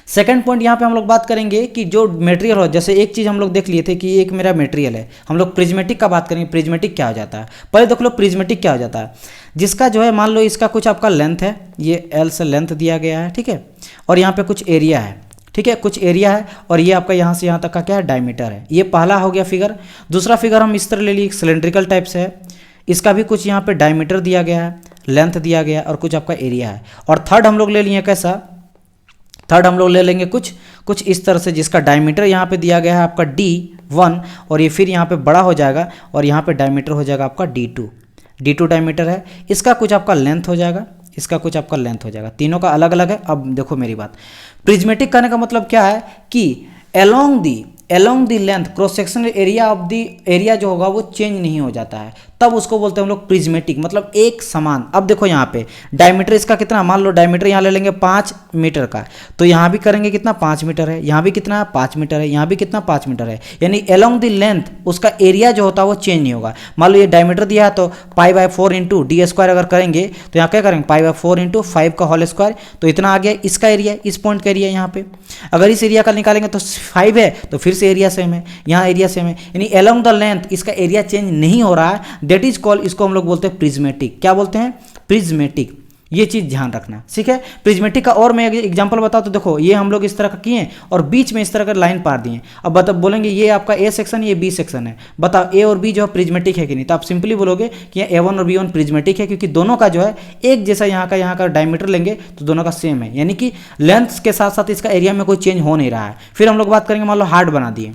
सेकंड पॉइंट यहाँ पे हम लोग बात करेंगे कि जो मटेरियल हो, जैसे एक चीज़ हम लोग देख लिए थे कि एक मेरा मटेरियल है, हम लोग प्रिज्मेटिक का बात करेंगे। प्रिज्मेटिक क्या हो जाता है, पहले देख लो प्रिज्मेटिक क्या हो जाता है। जिसका जो है मान लो इसका कुछ आपका लेंथ है, ये L से लेंथ दिया गया है, ठीक है, और यहाँ पे कुछ एरिया है, ठीक है, कुछ एरिया है, और ये आपका यहाँ से यहाँ तक का क्या है, डायमीटर है। ये पहला हो गया फिगर। दूसरा फिगर हम इस तरह ले लिए, सिलेंड्रिकल टाइप से है, इसका भी कुछ यहाँ पे डायमीटर दिया गया है, लेंथ दिया गया है, और कुछ आपका एरिया है। और थर्ड हम लोग ले लिए कैसा, थर्ड हम लोग ले लेंगे कुछ इस तरह से, जिसका डायमीटर यहाँ पे दिया गया है आपका D1, और ये फिर यहाँ पे बड़ा हो जाएगा, और यहाँ पे डायमीटर हो जाएगा आपका D2 डायमीटर है। इसका कुछ आपका लेंथ हो जाएगा, इसका कुछ आपका लेंथ हो जाएगा, तीनों का अलग अलग है। अब देखो मेरी बात, प्रिज्मेटिक करने का मतलब क्या है कि along the length cross sectional area of the area जो होगा वो चेंज नहीं हो जाता है, तब उसको बोलते हैं हम लोग प्रिज्मेटिक, मतलब एक समान। अब देखो यहाँ पे डायमीटर इसका कितना, मान लो डायमीटर यहाँ ले लेंगे 5 मीटर का, तो यहाँ भी करेंगे कितना, 5 मीटर है, यहाँ भी कितना 5 मीटर है, यहाँ भी कितना 5 मीटर है, यानी along दी लेंथ उसका एरिया जो होता है वो चेंज नहीं होगा। मान लो ये डायमीटर दिया है तो π/4 इंटू d² अगर करेंगे तो यहाँ क्या करेंगे, π/4 इंटू 5 का होल स्क्वायर, तो इतना आ गया इसका एरिया, इस पॉइंट का एरिया। यहाँ पे अगर इस एरिया का निकालेंगे तो 5 है, तो फिर से एरिया सेम है, यहाँ एरिया सेम है, यानी along द लेंथ इसका एरिया चेंज नहीं हो रहा है। दैट इज कॉल्ड, इसको हम लोग बोलते हैं प्रिज्मेटिक। क्या बोलते हैं, प्रिज्मेटिक। ये चीज ध्यान रखना, ठीक है। प्रिज्मेटिक का और मैं एग्जांपल बताऊं तो देखो, ये हम लोग इस तरह का किए और बीच में इस तरह का लाइन पार दिए। अब बता बोलेंगे ये आपका ए सेक्शन, ये बी सेक्शन है, बताओ ए और बी जो है प्रिज्मेटिक है कि नहीं, तो आप सिंपली बोलोगे कि ये A1 और B1 प्रिज्मेटिक है, क्योंकि दोनों का जो है एक जैसा यहाँ का डायमीटर लेंगे तो दोनों का सेम है, यानी कि लेंथ के साथ साथ इसका एरिया में कोई चेंज हो नहीं रहा है। फिर हम लोग बात करेंगे, मान लो हार्ड बना दिए,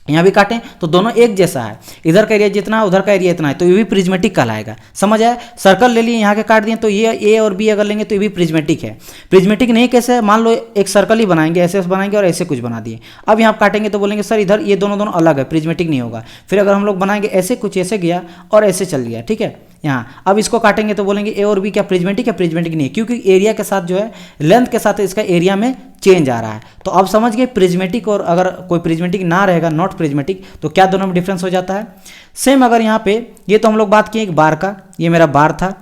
यहाँ भी काटें तो दोनों एक जैसा है, इधर का एरिया जितना है उधर का एरिया इतना है, तो ये भी प्रिज्मेटिक कहलाएगा। समझ आया। सर्कल ले लिए, यहाँ के काट दिए, तो ये ए और बी अगर लेंगे तो ये भी प्रिज्मेटिक है। प्रिज्मेटिक नहीं कैसे है, मान लो एक सर्कल ही बनाएंगे, ऐसे बनाएंगे और ऐसे कुछ बना दिए, अब यहाँ काटेंगे तो बोलेंगे सर इधर ये दोनों अलग है, प्रिज्मेटिक नहीं होगा। फिर अगर हम लोग बनाएंगे ऐसे कुछ, ऐसे गया और ऐसे चल गया, ठीक है, यहाँ अब इसको काटेंगे तो बोलेंगे ए और बी क्या प्रिज्मेटिक है, प्रिज्मेटिक नहीं है, क्योंकि एरिया के साथ जो है लेंथ के साथ इसका एरिया में चेंज आ रहा है। तो अब समझ गए प्रिज्मेटिक, और अगर कोई प्रिज्मेटिक ना रहेगा नॉट प्रिज्मेटिक, तो क्या दोनों में डिफरेंस हो जाता है। सेम अगर यहाँ पे ये तो हम लोग बात किए एक बार का, ये मेरा बार था।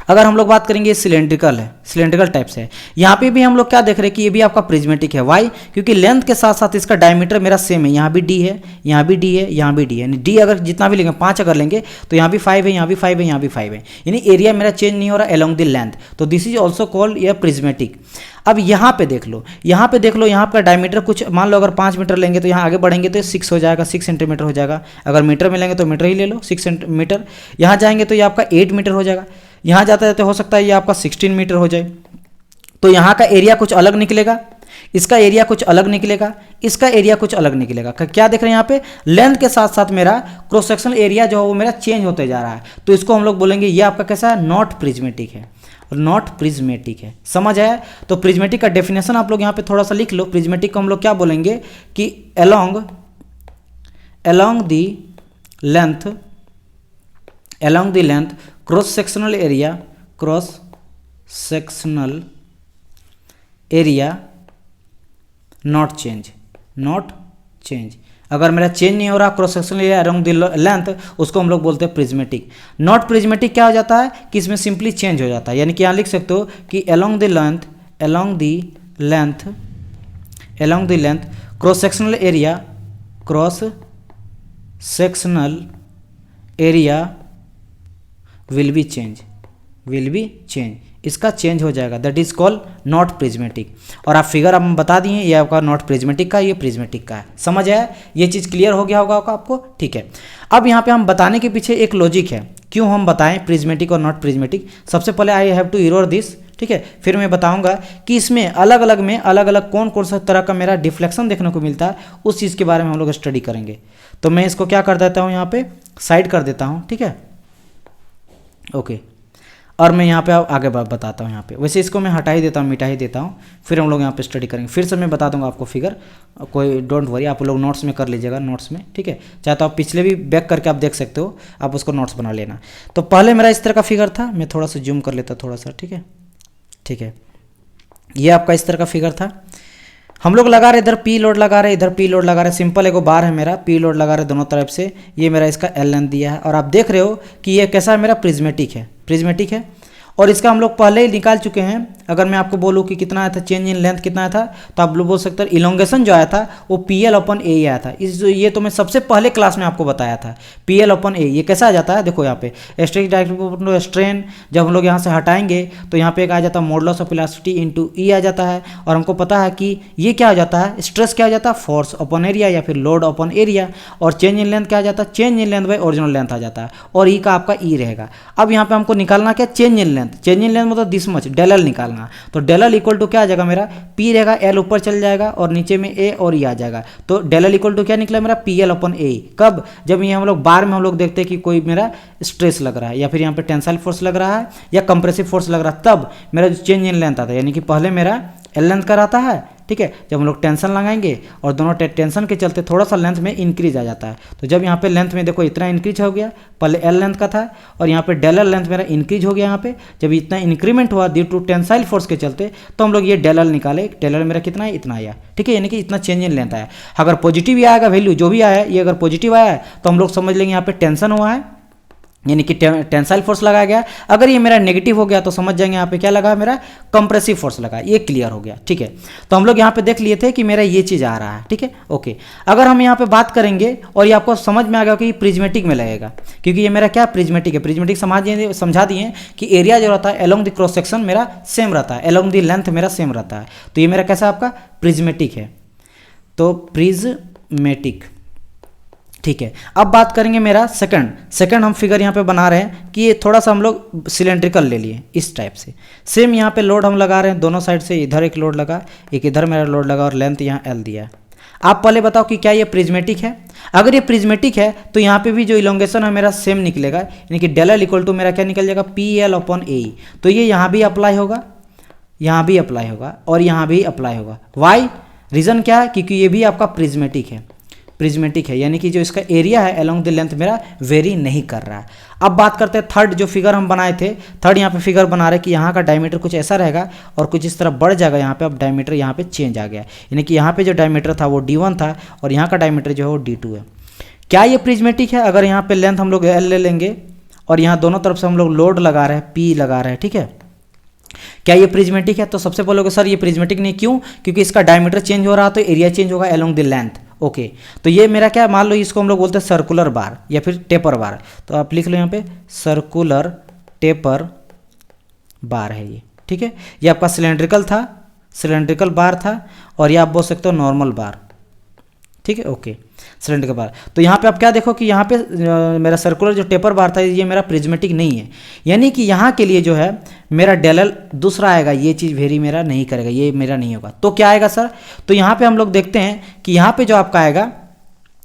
अगर हम लोग बात करेंगे ये सिलेंड्रिकल है, सिलेंड्रिकल टाइप से है, यहाँ पे भी हम लोग क्या देख रहे हैं कि ये भी आपका प्रिज्मेटिक है। वाई, क्योंकि लेंथ के साथ साथ इसका डायमीटर मेरा सेम है, यहाँ भी डी है, यहाँ भी डी है, यहाँ भी डी है, यानी डी अगर जितना भी लेंगे 5 अगर लेंगे तो यहाँ भी 5 है, यहाँ भी 5 है, यहाँ भी 5 है, यानी एरिया मेरा चेंज नहीं हो रहा अलॉन्ग द लेंथ, तो दिस इज ऑल्सो कॉल्ड ये प्रिज्मेटिक। अब यहाँ पे देख लो, यहाँ पे देख लो, यहाँ का डायमीटर कुछ मान लो अगर 5 मीटर लेंगे तो यहाँ आगे बढ़ेंगे तो 6 हो जाएगा, 6 सेंटीमीटर हो जाएगा। अगर मीटर में लेंगे तो मीटर ही ले लो, 6 सेंटीमीटर। यहाँ जाएंगे तो ये आपका 8 मीटर हो जाएगा, यहाँ जाते जाते हो सकता है ये आपका 16 मीटर हो जाए। तो यहाँ का एरिया कुछ अलग निकलेगा, इसका एरिया कुछ अलग निकलेगा, इसका एरिया कुछ अलग निकलेगा। क्या देख रहे हैं यहाँ पे, लेंथ के साथ साथ मेरा क्रॉस सेक्शनल एरिया जो है वो मेरा चेंज होते जा रहा है, तो इसको हम लोग बोलेंगे ये आपका कैसा है, नॉट प्रिज्मेटिक है, नॉट प्रिज्मेटिक है। समझ आया? तो प्रिज्मेटिक का डेफिनेशन आप लोग यहाँ पे थोड़ा सा लिख लो। प्रिज्मेटिक को हम लोग क्या बोलेंगे कि along the length cross sectional area not change. अगर मेरा चेंज नहीं हो रहा cross sectional area along the length, उसको हम लोग बोलते हैं प्रिज्मेटिक। नॉट प्रिज्मेटिक क्या हो जाता है कि इसमें सिंपली चेंज हो जाता है, यानी कि यहाँ लिख सकते हो कि along the length cross sectional area will be change, इसका चेंज हो जाएगा, that is called not prismatic. और आप फिगर हम बता दिए, ये आपका नॉट प्रिज्मेटिक का, ये प्रिज्मेटिक का है। समझ आया? ये चीज़ क्लियर हो गया होगा आपको, ठीक है। अब यहाँ पे हम बताने के पीछे एक लॉजिक है, क्यों हम बताएं प्रिज्मेटिक और नॉट प्रिज्मेटिक। सबसे पहले I have to error this, ठीक है, फिर मैं बताऊंगा कि इसमें अलग अलग कौन कौन सा तरह का मेरा डिफ्लेक्शन देखने को मिलता है, उस चीज़ के बारे में हम लोग स्टडी करेंगे। तो मैं इसको क्या कर देता हूँ, यहाँ पे साइड कर देता हूँ, ठीक है, ओके। और मैं यहाँ पे आगे बताता हूँ यहाँ पे। वैसे इसको मैं हटा ही देता हूँ, मिटा ही देता हूँ, फिर हम लोग यहाँ पे स्टडी करेंगे। फिर से मैं बता दूंगा आपको फिगर, कोई डोंट वरी, आप लोग नोट्स में कर लीजिएगा, नोट्स में, ठीक है। चाहे तो आप पिछले भी बैक करके आप देख सकते हो, आप उसको नोट्स बना लेना। तो पहले मेरा इस तरह का फिगर था, मैं थोड़ा सा जूम कर लेता थोड़ा सा, ठीक है। ये आपका इस तरह का फिगर था, हम लोग लगा रहे इधर पी लोड लगा रहे, इधर पी लोड लगा रहे, सिंपल एगो बार है मेरा, पी लोड लगा रहे दोनों तरफ से, ये मेरा इसका एल लेंथ दिया है। और आप देख रहे हो कि ये कैसा है, मेरा प्रिज्मेटिक है। और इसका हम लोग पहले ही निकाल चुके हैं। अगर मैं आपको बोलूँ कि कितना आया था, चेंज इन लेंथ कितना आया था, तो आप लोग बोल सकते हैं इलोंगेशन जो आया था वो PL/A आया था। ये तो मैं सबसे पहले क्लास में आपको बताया था, PL/A। ये कैसा आ जाता है, देखो यहाँ पे स्ट्रेन स्ट्रेन, जब हम लोग यहाँ से हटाएंगे तो यहाँ पे एक आ जाता है modulus of elasticity into E आ जाता है। और हमको पता है कि ये क्या हो जाता है, स्ट्रेस क्या हो जाता है, फोर्स अपॉन एरिया या फिर लोड अपॉन एरिया। और चेंज इन लेंथ क्या आ जाता है, change in length by original length आ जाता है, और E का आपका E रहेगा। अब यहाँ पे हमको निकालना क्या, चेंज इन लेंथ मतलब दिस मच, डेल एल निकालना। तो डेल एल इक्वल टू क्या आ जाएगा, मेरा P रहेगा, L ऊपर चल जाएगा और नीचे में A और E आ जाएगा। तो डेल एल इक्वल टू क्या निकला मेरा, PL/A। कब, जब ये हम लोग बार में हम लोग देखते हैं कि कोई मेरा स्ट्रेस लग रहा है या फिर यहाँ पे टेंसाइल फोर्स लग रहा है या कंप्रेसिव फोर्स लग रहा है, तब मेरा जो चेंज इन लेंथ आता है, यानी कि पहले मेरा एल लेंथ का रहता है, ठीक है। जब हम लोग टेंशन लगाएंगे और दोनों टेंशन के चलते थोड़ा सा लेंथ में इंक्रीज आ जाता है। तो जब यहाँ पे लेंथ में देखो इतना इंक्रीज हो गया, पहले एल लेंथ का था और यहाँ पे डेल एल लेंथ मेरा इंक्रीज हो गया। यहाँ पे जब इतना इंक्रीमेंट हुआ ड्यू टू टेंसाइल फोर्स के चलते, तो हम लोग ये डेल एल निकाले, डेल एल मेरा कितना है, इतना आया, ठीक है, यानी कि इतना चेंज इन लेंथ आया। अगर पॉजिटिव ही आएगा वैल्यू, जो भी आया ये अगर पॉजिटिव आया है तो हम लोग समझ लेंगे यहाँ पे टेंशन हुआ है, यानी कि टेंसाइल फोर्स लगाया गया। अगर ये मेरा नेगेटिव हो गया तो समझ जाएंगे यहाँ पे क्या लगा, मेरा कंप्रेसिव फोर्स लगा। ये क्लियर हो गया, ठीक है। तो हम लोग यहाँ पे देख लिए थे कि मेरा ये चीज़ आ रहा है, ठीक है, ओके। अगर हम यहाँ पे बात करेंगे और ये आपको समझ में आ गया कि प्रिज्मेटिक में लगेगा, क्योंकि ये मेरा क्या प्रिज्मेटिक है। प्रिज्मेटिक समझा दिए कि एरिया जो रहता है एलोंग द क्रॉस सेक्शन मेरा सेम रहता है, एलोंग द लेंथ मेरा सेम रहता है। तो ये मेरा कैसा आपका प्रिज्मेटिक है, तो प्रिज्मेटिक, ठीक है। अब बात करेंगे मेरा सेकंड हम फिगर यहाँ पे बना रहे हैं कि ये थोड़ा सा हम लोग सिलेंड्रिकल ले लिए इस टाइप से। सेम यहाँ पे लोड हम लगा रहे हैं दोनों साइड से, इधर एक लोड लगा, एक इधर मेरा लोड लगा और लेंथ यहाँ एल दिया है। आप पहले बताओ कि क्या ये प्रिज्मेटिक है। अगर ये प्रिज्मेटिक है तो यहाँ पे भी जो इलोंगेशन है मेरा सेम निकलेगा, यानी कि डेल एल इक्वल टू मेरा क्या निकल जाएगा, PL/A। तो ये यहाँ भी अप्लाई होगा, यहाँ भी अप्लाई होगा और यहाँ भी अप्लाई होगा। वाई, रीज़न क्या है, क्योंकि ये भी आपका प्रिज्मेटिक है, यानी कि जो इसका एरिया है अलोंग द लेंथ मेरा वेरी नहीं कर रहा है। अब बात करते हैं थर्ड जो फिगर हम बनाए थे। थर्ड यहाँ पे फिगर बना रहे कि यहाँ का डायमीटर कुछ ऐसा रहेगा और कुछ इस तरह बढ़ जाएगा। यहाँ पे अब डायमीटर यहाँ पे चेंज आ गया, यानी कि यहाँ पे जो डायमीटर था वो D1 था और यहाँ का डायमीटर जो है वो D2 है। क्या ये प्रिज्मेटिक है? अगर यहाँ पे लेंथ हम लोग L ले लेंगे और यहाँ दोनों तरफ से हम लोग लोड लगा रहे हैं, P लगा रहे हैं, ठीक है, क्या ये प्रिज्मेटिक है? तो सबसे बोलोगे सर ये प्रिज्मेटिक नहीं, क्यों? क्योंकि इसका डायमीटर चेंज हो रहा तो एरिया चेंज होगा अलोंग द लेंथ। ओके, तो ये मेरा क्या, मान लो इसको हम लोग बोलते हैं सर्कुलर बार या फिर टेपर बार। तो आप लिख लो यहाँ पे सर्कुलर टेपर बार है ये, ठीक है। ये आपका सिलेंड्रिकल बार था और ये आप बोल सकते हो नॉर्मल बार, ठीक है, ओके, सिलेंड्रिकल बार। तो यहाँ पे आप क्या देखो कि यहाँ पे मेरा सर्कुलर जो टेपर बार था ये मेरा प्रिज्मेटिक नहीं है, यानी कि यहाँ के लिए जो है मेरा डेल एल दूसरा आएगा, ये चीज़ वेरी मेरा नहीं करेगा, ये मेरा नहीं होगा। तो क्या आएगा सर, तो यहाँ पे हम लोग देखते हैं कि यहाँ पे जो आपका आएगा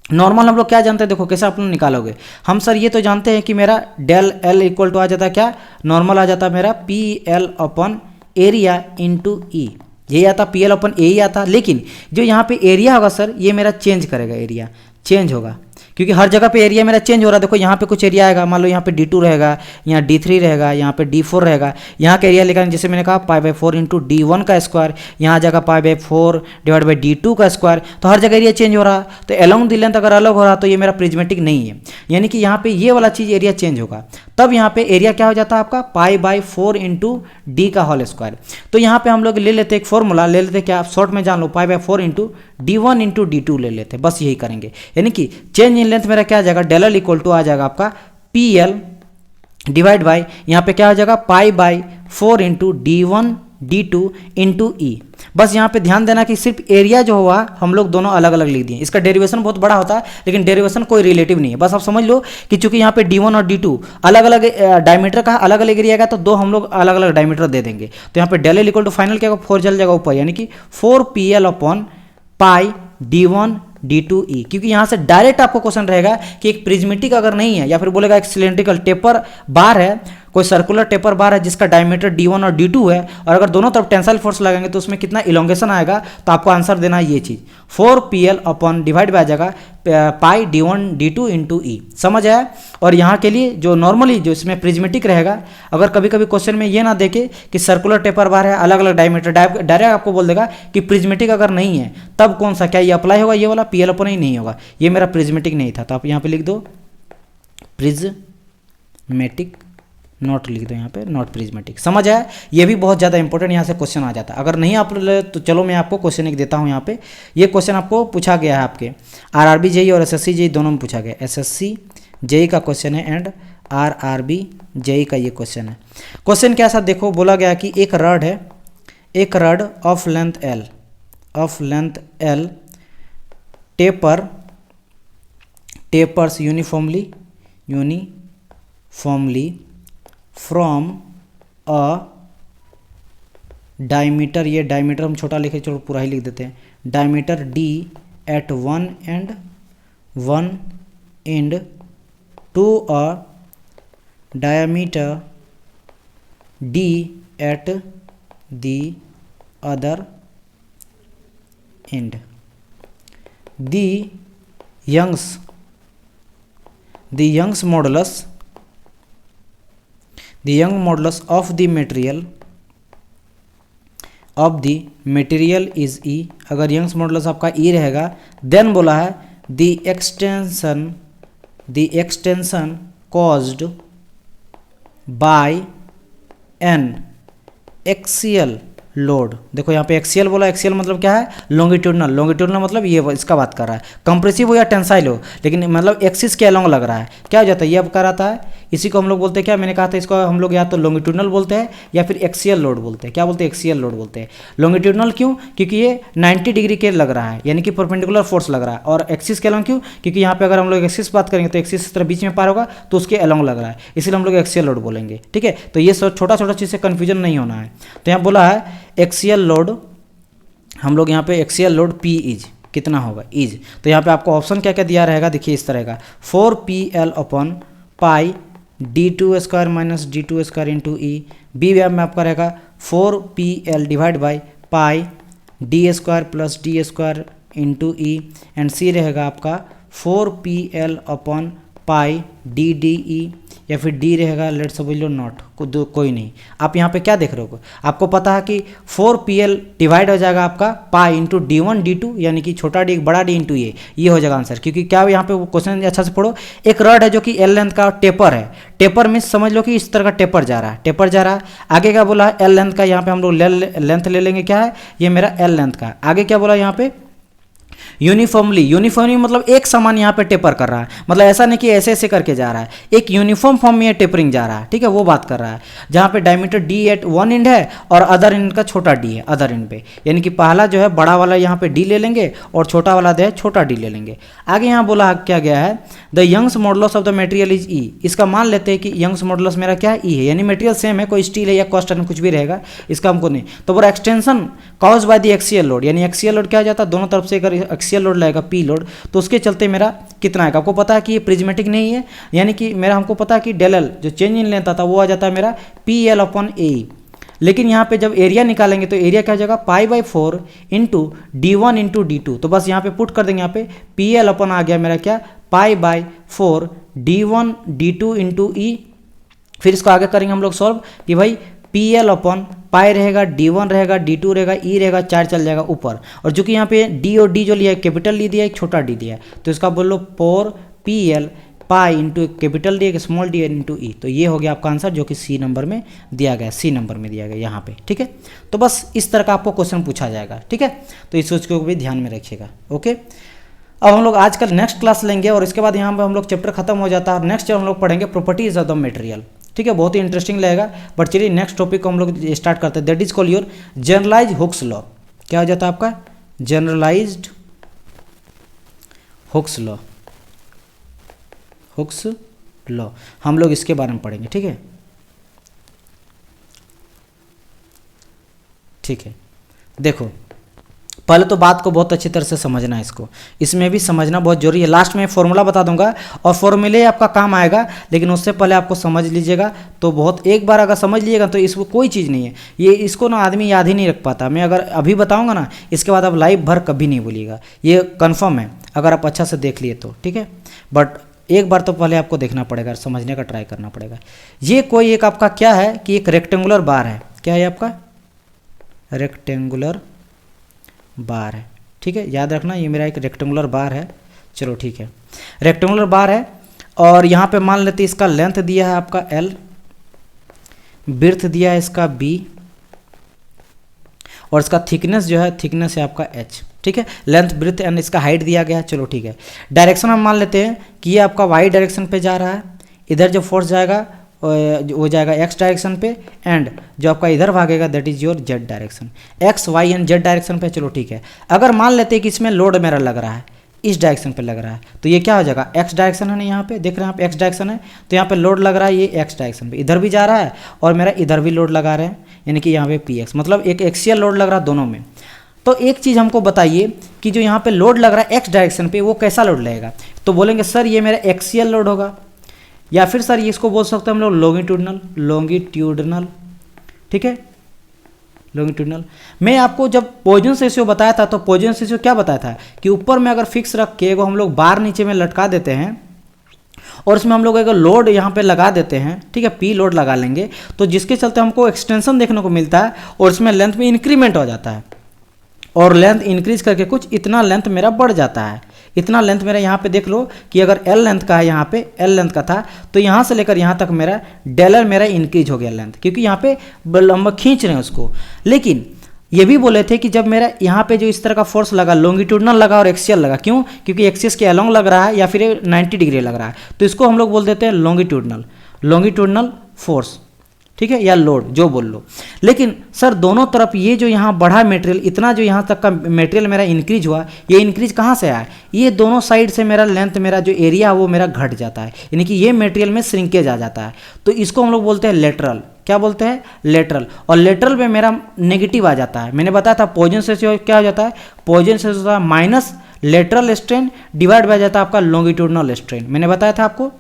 नॉर्मल, हम लोग क्या जानते हैं, देखो कैसे आप लोग निकालोगे। हम सर ये तो जानते हैं कि मेरा डेल एल इक्वल टू आ जाता है क्या, नॉर्मल आ जाता है मेरा P L upon area into E, यही आता पी एल अपन ए ही आता। लेकिन जो यहाँ पे एरिया होगा सर, ये मेरा चेंज करेगा, एरिया चेंज होगा, क्योंकि हर जगह पे एरिया मेरा चेंज हो रहा है। देखो यहाँ पे कुछ एरिया आएगा, मान लो यहाँ पे D2 रहेगा, यहाँ D3 रहेगा, यहाँ पे D4 रहेगा। यहाँ का एरिया लिखा, जैसे मैंने कहा π/4 इंटू D1 का स्क्वायर, यहाँ जगह π/4 डिवाइड बाई D2 का स्क्वायर। तो हर जगह एरिया चेंज हो रहा, तो अलोंग द लेंथ अगर अलग हो रहा तो ये मेरा प्रिज्मेटिक नहीं है, यानी कि यहाँ पे ये वाला चीज़ एरिया चेंज होगा। तब यहाँ पे एरिया क्या हो जाता है आपका π/4 इंटू D का होल स्क्वायर। तो यहाँ पे हम लोग ले लेते एक फॉर्मूला, ले लेते क्या, आप शॉर्ट में जान लो, π/4 इंटू D1 इंटू D2 ले लेते, बस यही करेंगे। यानी कि चेंज इन लेंथ मेरा क्या आ जाएगा, डेल एल इक्वल टू आ जाएगा आपका पी एल डिवाइड बाई, यहाँ पे क्या हो जाएगा π/4 इंटू D1 D2 इंटू ई। बस यहाँ पे ध्यान देना कि सिर्फ एरिया जो हुआ हम लोग दोनों अलग अलग लिख दिए। इसका डेरिवेशन बहुत बड़ा होता है, लेकिन डेरिवेशन कोई रिलेटिव नहीं है। बस आप समझ लो कि चूंकि यहाँ पे D1 और D2 अलग अलग डायमीटर का अलग अलग एरिया का, तो दो हम लोग अलग अलग डायमीटर दे देंगे। तो यहाँ पे del L equal to final क्या होगा, 4 चल जाएगा ऊपर, यानी कि 4PL अपॉन पाई D1 D2 ई। क्योंकि यहाँ से डायरेक्ट आपको क्वेश्चन रहेगा कि एक प्रिज्मेटिक अगर नहीं है, या फिर बोलेगा एक सिलेंड्रिकल टेपर बार है, कोई सर्कुलर टेपर बार है जिसका डायमीटर D1 और D2 है, और अगर दोनों तरफ टेंसाइल फोर्स लगाएंगे तो उसमें कितना इलोंगेशन आएगा, तो आपको आंसर देना है ये चीज़ 4PL अपॉन डिवाइड बाय आ जाएगा पाई D1 D2 इंटू ई। समझ आया। और यहाँ के लिए जो नॉर्मली जो इसमें प्रिज्मेटिक रहेगा, अगर कभी कभी क्वेश्चन में ये ना देखे कि सर्कुलर टेपर बार है अलग अलग डायमीटर, डायरेक्ट आपको बोल देगा कि प्रिज्मेटिक अगर नहीं है तब कौन सा, क्या ये अप्लाई होगा, ये वाला PL अपॉन ही नहीं होगा, ये मेरा प्रिज्मेटिक नहीं था। तो आप यहाँ पे लिख दो प्रिज्मेटिक, नॉट लिख दो यहाँ पे नॉट प्रिज्मेटिक। समझ आया। ये भी बहुत ज़्यादा इंपॉर्टेंट यहाँ से क्वेश्चन आ जाता है। अगर नहीं आप तो चलो मैं आपको क्वेश्चन एक देता हूँ। यहाँ पे ये क्वेश्चन आपको पूछा गया है, आपके RRB JEE और SSC JEE दोनों में पूछा गया। SSC JEE का क्वेश्चन है एंड RRB JEE का ये क्वेश्चन है। क्वेश्चन क्या सा देखो, बोला गया कि एक रड है, एक rod of length L tapers uniformly from a diameter, ये डायमीटर हम छोटा लिखे, चलो पूरा ही लिख देते हैं, diameter D at one end to a diameter D at the other end. The Young's modulus of the material is E। अगर यंग्स मॉडुलस आपका E रहेगा, देन बोला है the extension caused by an axial load. देखो यहाँ पे axial बोला, axial मतलब क्या है, लॉन्गिट्यूडनल मतलब ये इसका बात कर रहा है, कंप्रेसिव हो या टेंसाइल हो, लेकिन मतलब एक्सिस के अलोंग लग रहा है, क्या हो जाता है, ये अब कर आता है, इसी को हम लोग बोलते हैं क्या, मैंने कहा था इसको हम लोग या तो लॉन्गिट्यूडनल बोलते हैं या फिर एक्सियल लोड बोलते हैं। क्या बोलते हैं, एक्सियल लोड बोलते हैं। लॉन्गिट्यूडनल क्यों, क्योंकि ये 90 डिग्री के लग रहा है, यानी कि परपेंडिकुलर फोर्स लग रहा है। और एक्सिस के अलोंग क्यों, क्योंकि यहाँ पे अगर हम लोग एक्सिस बात करेंगे तो एक्सिस इस तरह बीच में पार होगा तो उसके अलोंग लग रहा है, इसलिए हम लोग एक्सियल लोड बोलेंगे। ठीक है, तो ये सब छोटा छोटा चीज़ से कन्फ्यूजन नहीं होना है। तो यहाँ बोला है एक्सियल लोड, हम लोग यहाँ पे एक्सियल लोड P इज कितना होगा, इज। तो यहाँ पे आपको ऑप्शन क्या क्या दिया रहेगा, देखिए इस तरह का 4PL upon pi D2 square minus D2 square into E. B में आपका रहेगा 4PL divide by pi D square plus D square into E. And C रहेगा आपका 4PL अपॉन पाई DDE, या फिर डी रहेगा लेट समझ लो नॉट, कोई नहीं। आप यहाँ पे क्या देख रहे हो, आपको पता है कि 4PL डिवाइड हो जाएगा आपका पाई इंटू D1 D2, यानी कि छोटा डी बड़ा डी इंटू ये हो जाएगा आंसर। क्योंकि क्या यहाँ पे क्वेश्चन अच्छा से पढ़ो, एक रड है जो कि L लेंथ का टेपर है, टेपर में समझ लो कि इस तरह का टेपर जा रहा है, आगे क्या बोला है L लेंथ का, यहाँ पे हम लोग लेंथ ले लेंगे, क्या है ये मेरा L लेंथ का। आगे क्या बोला यहाँ पे यूनिफॉर्मली मतलब एक समान यहाँ पे टेपर कर रहा है, मतलब ऐसा नहीं कि ऐसे ऐसे करके जा रहा है, एक यूनिफॉर्म फॉर्म में टेपरिंग जा रहा है, ठीक है, वो बात कर रहा है। जहाँ पे diameter D at one end है और अदर एंड का छोटा डी है अदर एंड पे, यानी कि पहला जो है बड़ा वाला यहाँ पे डी ले लेंगे और छोटा वाला जो है छोटा डी ले लेंगे। आगे यहाँ बोला क्या गया है, the Young's modulus of the material is E. इसका मान लेते हैं कि यंग्स मॉडुलस मेरा क्या है, ई है, यानी मटेरियल सेम है, कोई स्टील है या कास्ट आयरन कुछ भी रहेगा, इसका हमको नहीं। तो वो extension cause by the axial load, यानी एक्सियल लोड क्या हो जाता है, दोनों तरफ से अगर एक्सियल लोड लगेगा पी लोड, तो उसके चलते मेरा कितना आएगा। आपको पता है कि ये प्रिज्मेटिक नहीं है, यानी कि मेरा हमको पता है कि डेल एल जो चेंज इन लेंथ आता है वो आ जाता है मेरा पी एल अपॉन ए। लेकिन यहाँ पे जब एरिया निकालेंगे तो एरिया क्या हो जाएगा, pi by 4 into D one into D two. तो बस यहाँ पे पुट कर देंगे, यहाँ पे पी एल अपन आ गया मेरा क्या, pi by 4 D one D two into E. फिर इसको आगे करेंगे हम लोग सॉल्व कि भाई पी एल अपन पाई रहेगा, डी वन रहेगा, डी टू रहेगा, ई रहेगा, 4 चल जाएगा ऊपर। और जो कि यहाँ पे डी और डी जो लिया है कैपिटल ली दिया है, एक छोटा डी दिया है, तो इसका बोल लो 4 P L pi into capital D एक स्मॉल डी इंटू ई। तो ये हो गया आपका आंसर जो कि सी नंबर में दिया गया, सी नंबर में दिया गया यहाँ पे, ठीक है। तो बस इस तरह का आपको क्वेश्चन पूछा जाएगा, ठीक है, तो इस सोच को भी ध्यान में रखिएगा। ओके, अब हम लोग आजकल नेक्स्ट क्लास लेंगे और इसके बाद यहाँ पर हम लोग चैप्टर खत्म हो जाता है और नेक्स्ट हम लोग पढ़ेंगे प्रॉपर्टीज ऑफ द मटेरियल, ठीक है, बहुत ही इंटरेस्टिंग लगेगा। बट चलिए नेक्स्ट टॉपिक को हम लोग स्टार्ट करते हैं, that is call your generalise Hooke's law. क्या हो जाता है आपका, generalised Hooke's law, Hooke's law हम लोग इसके बारे में पढ़ेंगे, ठीक है, ठीक है। देखो पहले तो बात को बहुत अच्छी तरह से समझना है, इसको इसमें भी समझना बहुत जरूरी है। लास्ट में फॉर्मूला बता दूंगा और फॉर्मूले आपका काम आएगा, लेकिन उससे पहले आपको समझ लीजिएगा। तो बहुत एक बार अगर समझ लीजिएगा तो इसको कोई चीज़ नहीं है, ये इसको ना आदमी याद ही नहीं रख पाता। मैं अगर अभी बताऊंगा ना, इसके बाद आप लाइफ भर कभी नहीं भूलिएगा, ये कन्फर्म है अगर आप अच्छा से देख लिए तो, ठीक है। बट एक बार तो पहले आपको देखना पड़ेगा, समझने का ट्राई करना पड़ेगा। ये कोई एक आपका क्या है कि एक रेक्टेंगुलर बार है, क्या है आपका, रेक्टेंगुलर बार है, ठीक है, याद रखना ये मेरा एक रेक्टेंगुलर बार है। चलो ठीक है, रेक्टेंगुलर बार है और यहाँ पे मान लेते इसका लेंथ दिया है आपका L, विड्थ दिया है इसका B और इसका थिकनेस जो है, थिकनेस है आपका H, ठीक है, लेंथ विड्थ एंड इसका हाइट दिया गया है। चलो ठीक है, डायरेक्शन हम मान लेते हैं कि ये आपका वाई डायरेक्शन पे जा रहा है, इधर जो फोर्स जाएगा वो जाएगा एक्स डायरेक्शन पे, एंड जो आपका इधर भागेगा that is your Z direction, X Y and Z direction पे। चलो ठीक है, अगर मान लेते हैं कि इसमें लोड मेरा लग रहा है, इस डायरेक्शन पे लग रहा है, तो ये क्या हो जाएगा, एक्स डायरेक्शन है ना, यहाँ पे देख रहे हैं आप एक्स डायरेक्शन है, तो यहाँ पे लोड लग रहा है ये एक्स डायरेक्शन पे, इधर भी जा रहा है और मेरा इधर भी लोड लगा रहे हैं, यानी कि यहाँ पे पी एक्स, मतलब एक एक्सियल लोड लग रहा है दोनों में। तो एक चीज़ हमको बताइए कि जो यहाँ पे लोड लग रहा है एक्स डायरेक्शन पे वो कैसा लोड लगेगा। तो बोलेंगे सर ये मेरा एक्सियल लोड होगा, या फिर सर ये इसको बोल सकते हैं हम लोग लॉन्गिट्यूडनल, ठीक है, लॉन्गिट्यूडनल। मैं आपको जब पॉइजन रेशियो बताया था तो पॉइजन रेशियो क्या बताया था कि ऊपर में अगर फिक्स रख के वो हम लोग बार नीचे में लटका देते हैं और इसमें हम लोग अगर लोड यहाँ पे लगा देते हैं, ठीक है, पी लोड लगा लेंगे, तो जिसके चलते हमको एक्सटेंशन देखने को मिलता है और इसमें लेंथ में इंक्रीमेंट हो जाता है और लेंथ इंक्रीज करके कुछ इतना लेंथ मेरा बढ़ जाता है। इतना लेंथ मेरा यहाँ पे देख लो कि अगर एल लेंथ का है, यहाँ पे एल लेंथ का था, तो यहाँ से लेकर यहाँ तक मेरा डेलर मेरा इंक्रीज हो गया लेंथ, क्योंकि यहाँ पे लंबा खींच रहे हैं उसको। लेकिन ये भी बोले थे कि जब मेरा यहाँ पे जो इस तरह का फोर्स लगा, लॉन्गिट्यूडनल लगा और एक्सियल लगा, क्यों, क्योंकि एक्सिस के अलोंग लग रहा है या फिर 90 डिग्री लग रहा है, तो इसको हम लोग बोल देते हैं लॉन्गिट्यूडनल फोर्स, ठीक है, या लोड जो बोल लो। लेकिन सर दोनों तरफ ये जो यहाँ बढ़ा मटेरियल, इतना जो यहाँ तक का मटेरियल मेरा इंक्रीज हुआ, ये इंक्रीज कहाँ से आया, ये दोनों साइड से मेरा लेंथ, मेरा जो एरिया वो मेरा घट जाता है, यानी कि ये मटेरियल में श्रिंकेज आ जाता है। तो इसको हम लोग बोलते हैं लेटरल, क्या बोलते हैं, लेटरल। और लेटरल में मेरा नेगेटिव आ जाता है। मैंने बताया था पॉइजन रेशियो क्या हो जाता है, पॉइजन रेशियो होता है minus lateral strain divide by जाता है आपका लॉन्गिट्यूडनल स्ट्रेन। मैंने बताया था आपको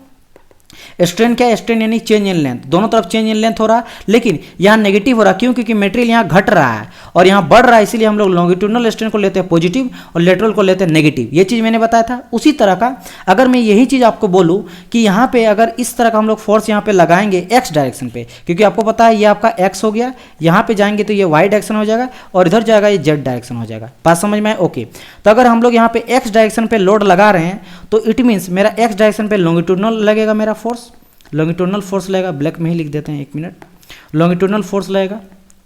स्ट्रेन क्या है, स्ट्रेन यानी चेंज इन लेंथ, दोनों तरफ चेंज इन लेंथ हो रहा है, लेकिन यहाँ नेगेटिव हो रहा है, क्यों, क्योंकि मटेरियल यहाँ घट रहा है और यहाँ बढ़ रहा है, इसीलिए हम लोग लॉन्गिट्यूडनल स्ट्रेन को लेते हैं पॉजिटिव और लेटरल को लेते हैं नेगेटिव। ये चीज़ मैंने बताया था। उसी तरह का अगर मैं यही चीज़ आपको बोलूँ कि यहाँ पे अगर इस तरह का हम लोग फोर्स यहाँ पे लगाएंगे एक्स डायरेक्शन पे, क्योंकि आपको पता है ये आपका एक्स हो गया, यहाँ पे जाएंगे तो ये वाई डायरेक्शन हो जाएगा और इधर जाएगा ये जेड डायरेक्शन हो जाएगा। बात समझ में आए, ओके। तो अगर हम लोग यहाँ पे एक्स डायरेक्शन पे लोड लगा रहे हैं तो इट मीन्स मेरा एक्स डायरेक्शन पे लॉन्गिट्यूडनल लगेगा मेरा फोर्स, लॉन्गिट्यूडनल फोर्स लगेगा, ब्लैक में ही लिख देते हैं, एक मिनट, लॉन्गिट्यूडनल फोर्स लगेगा।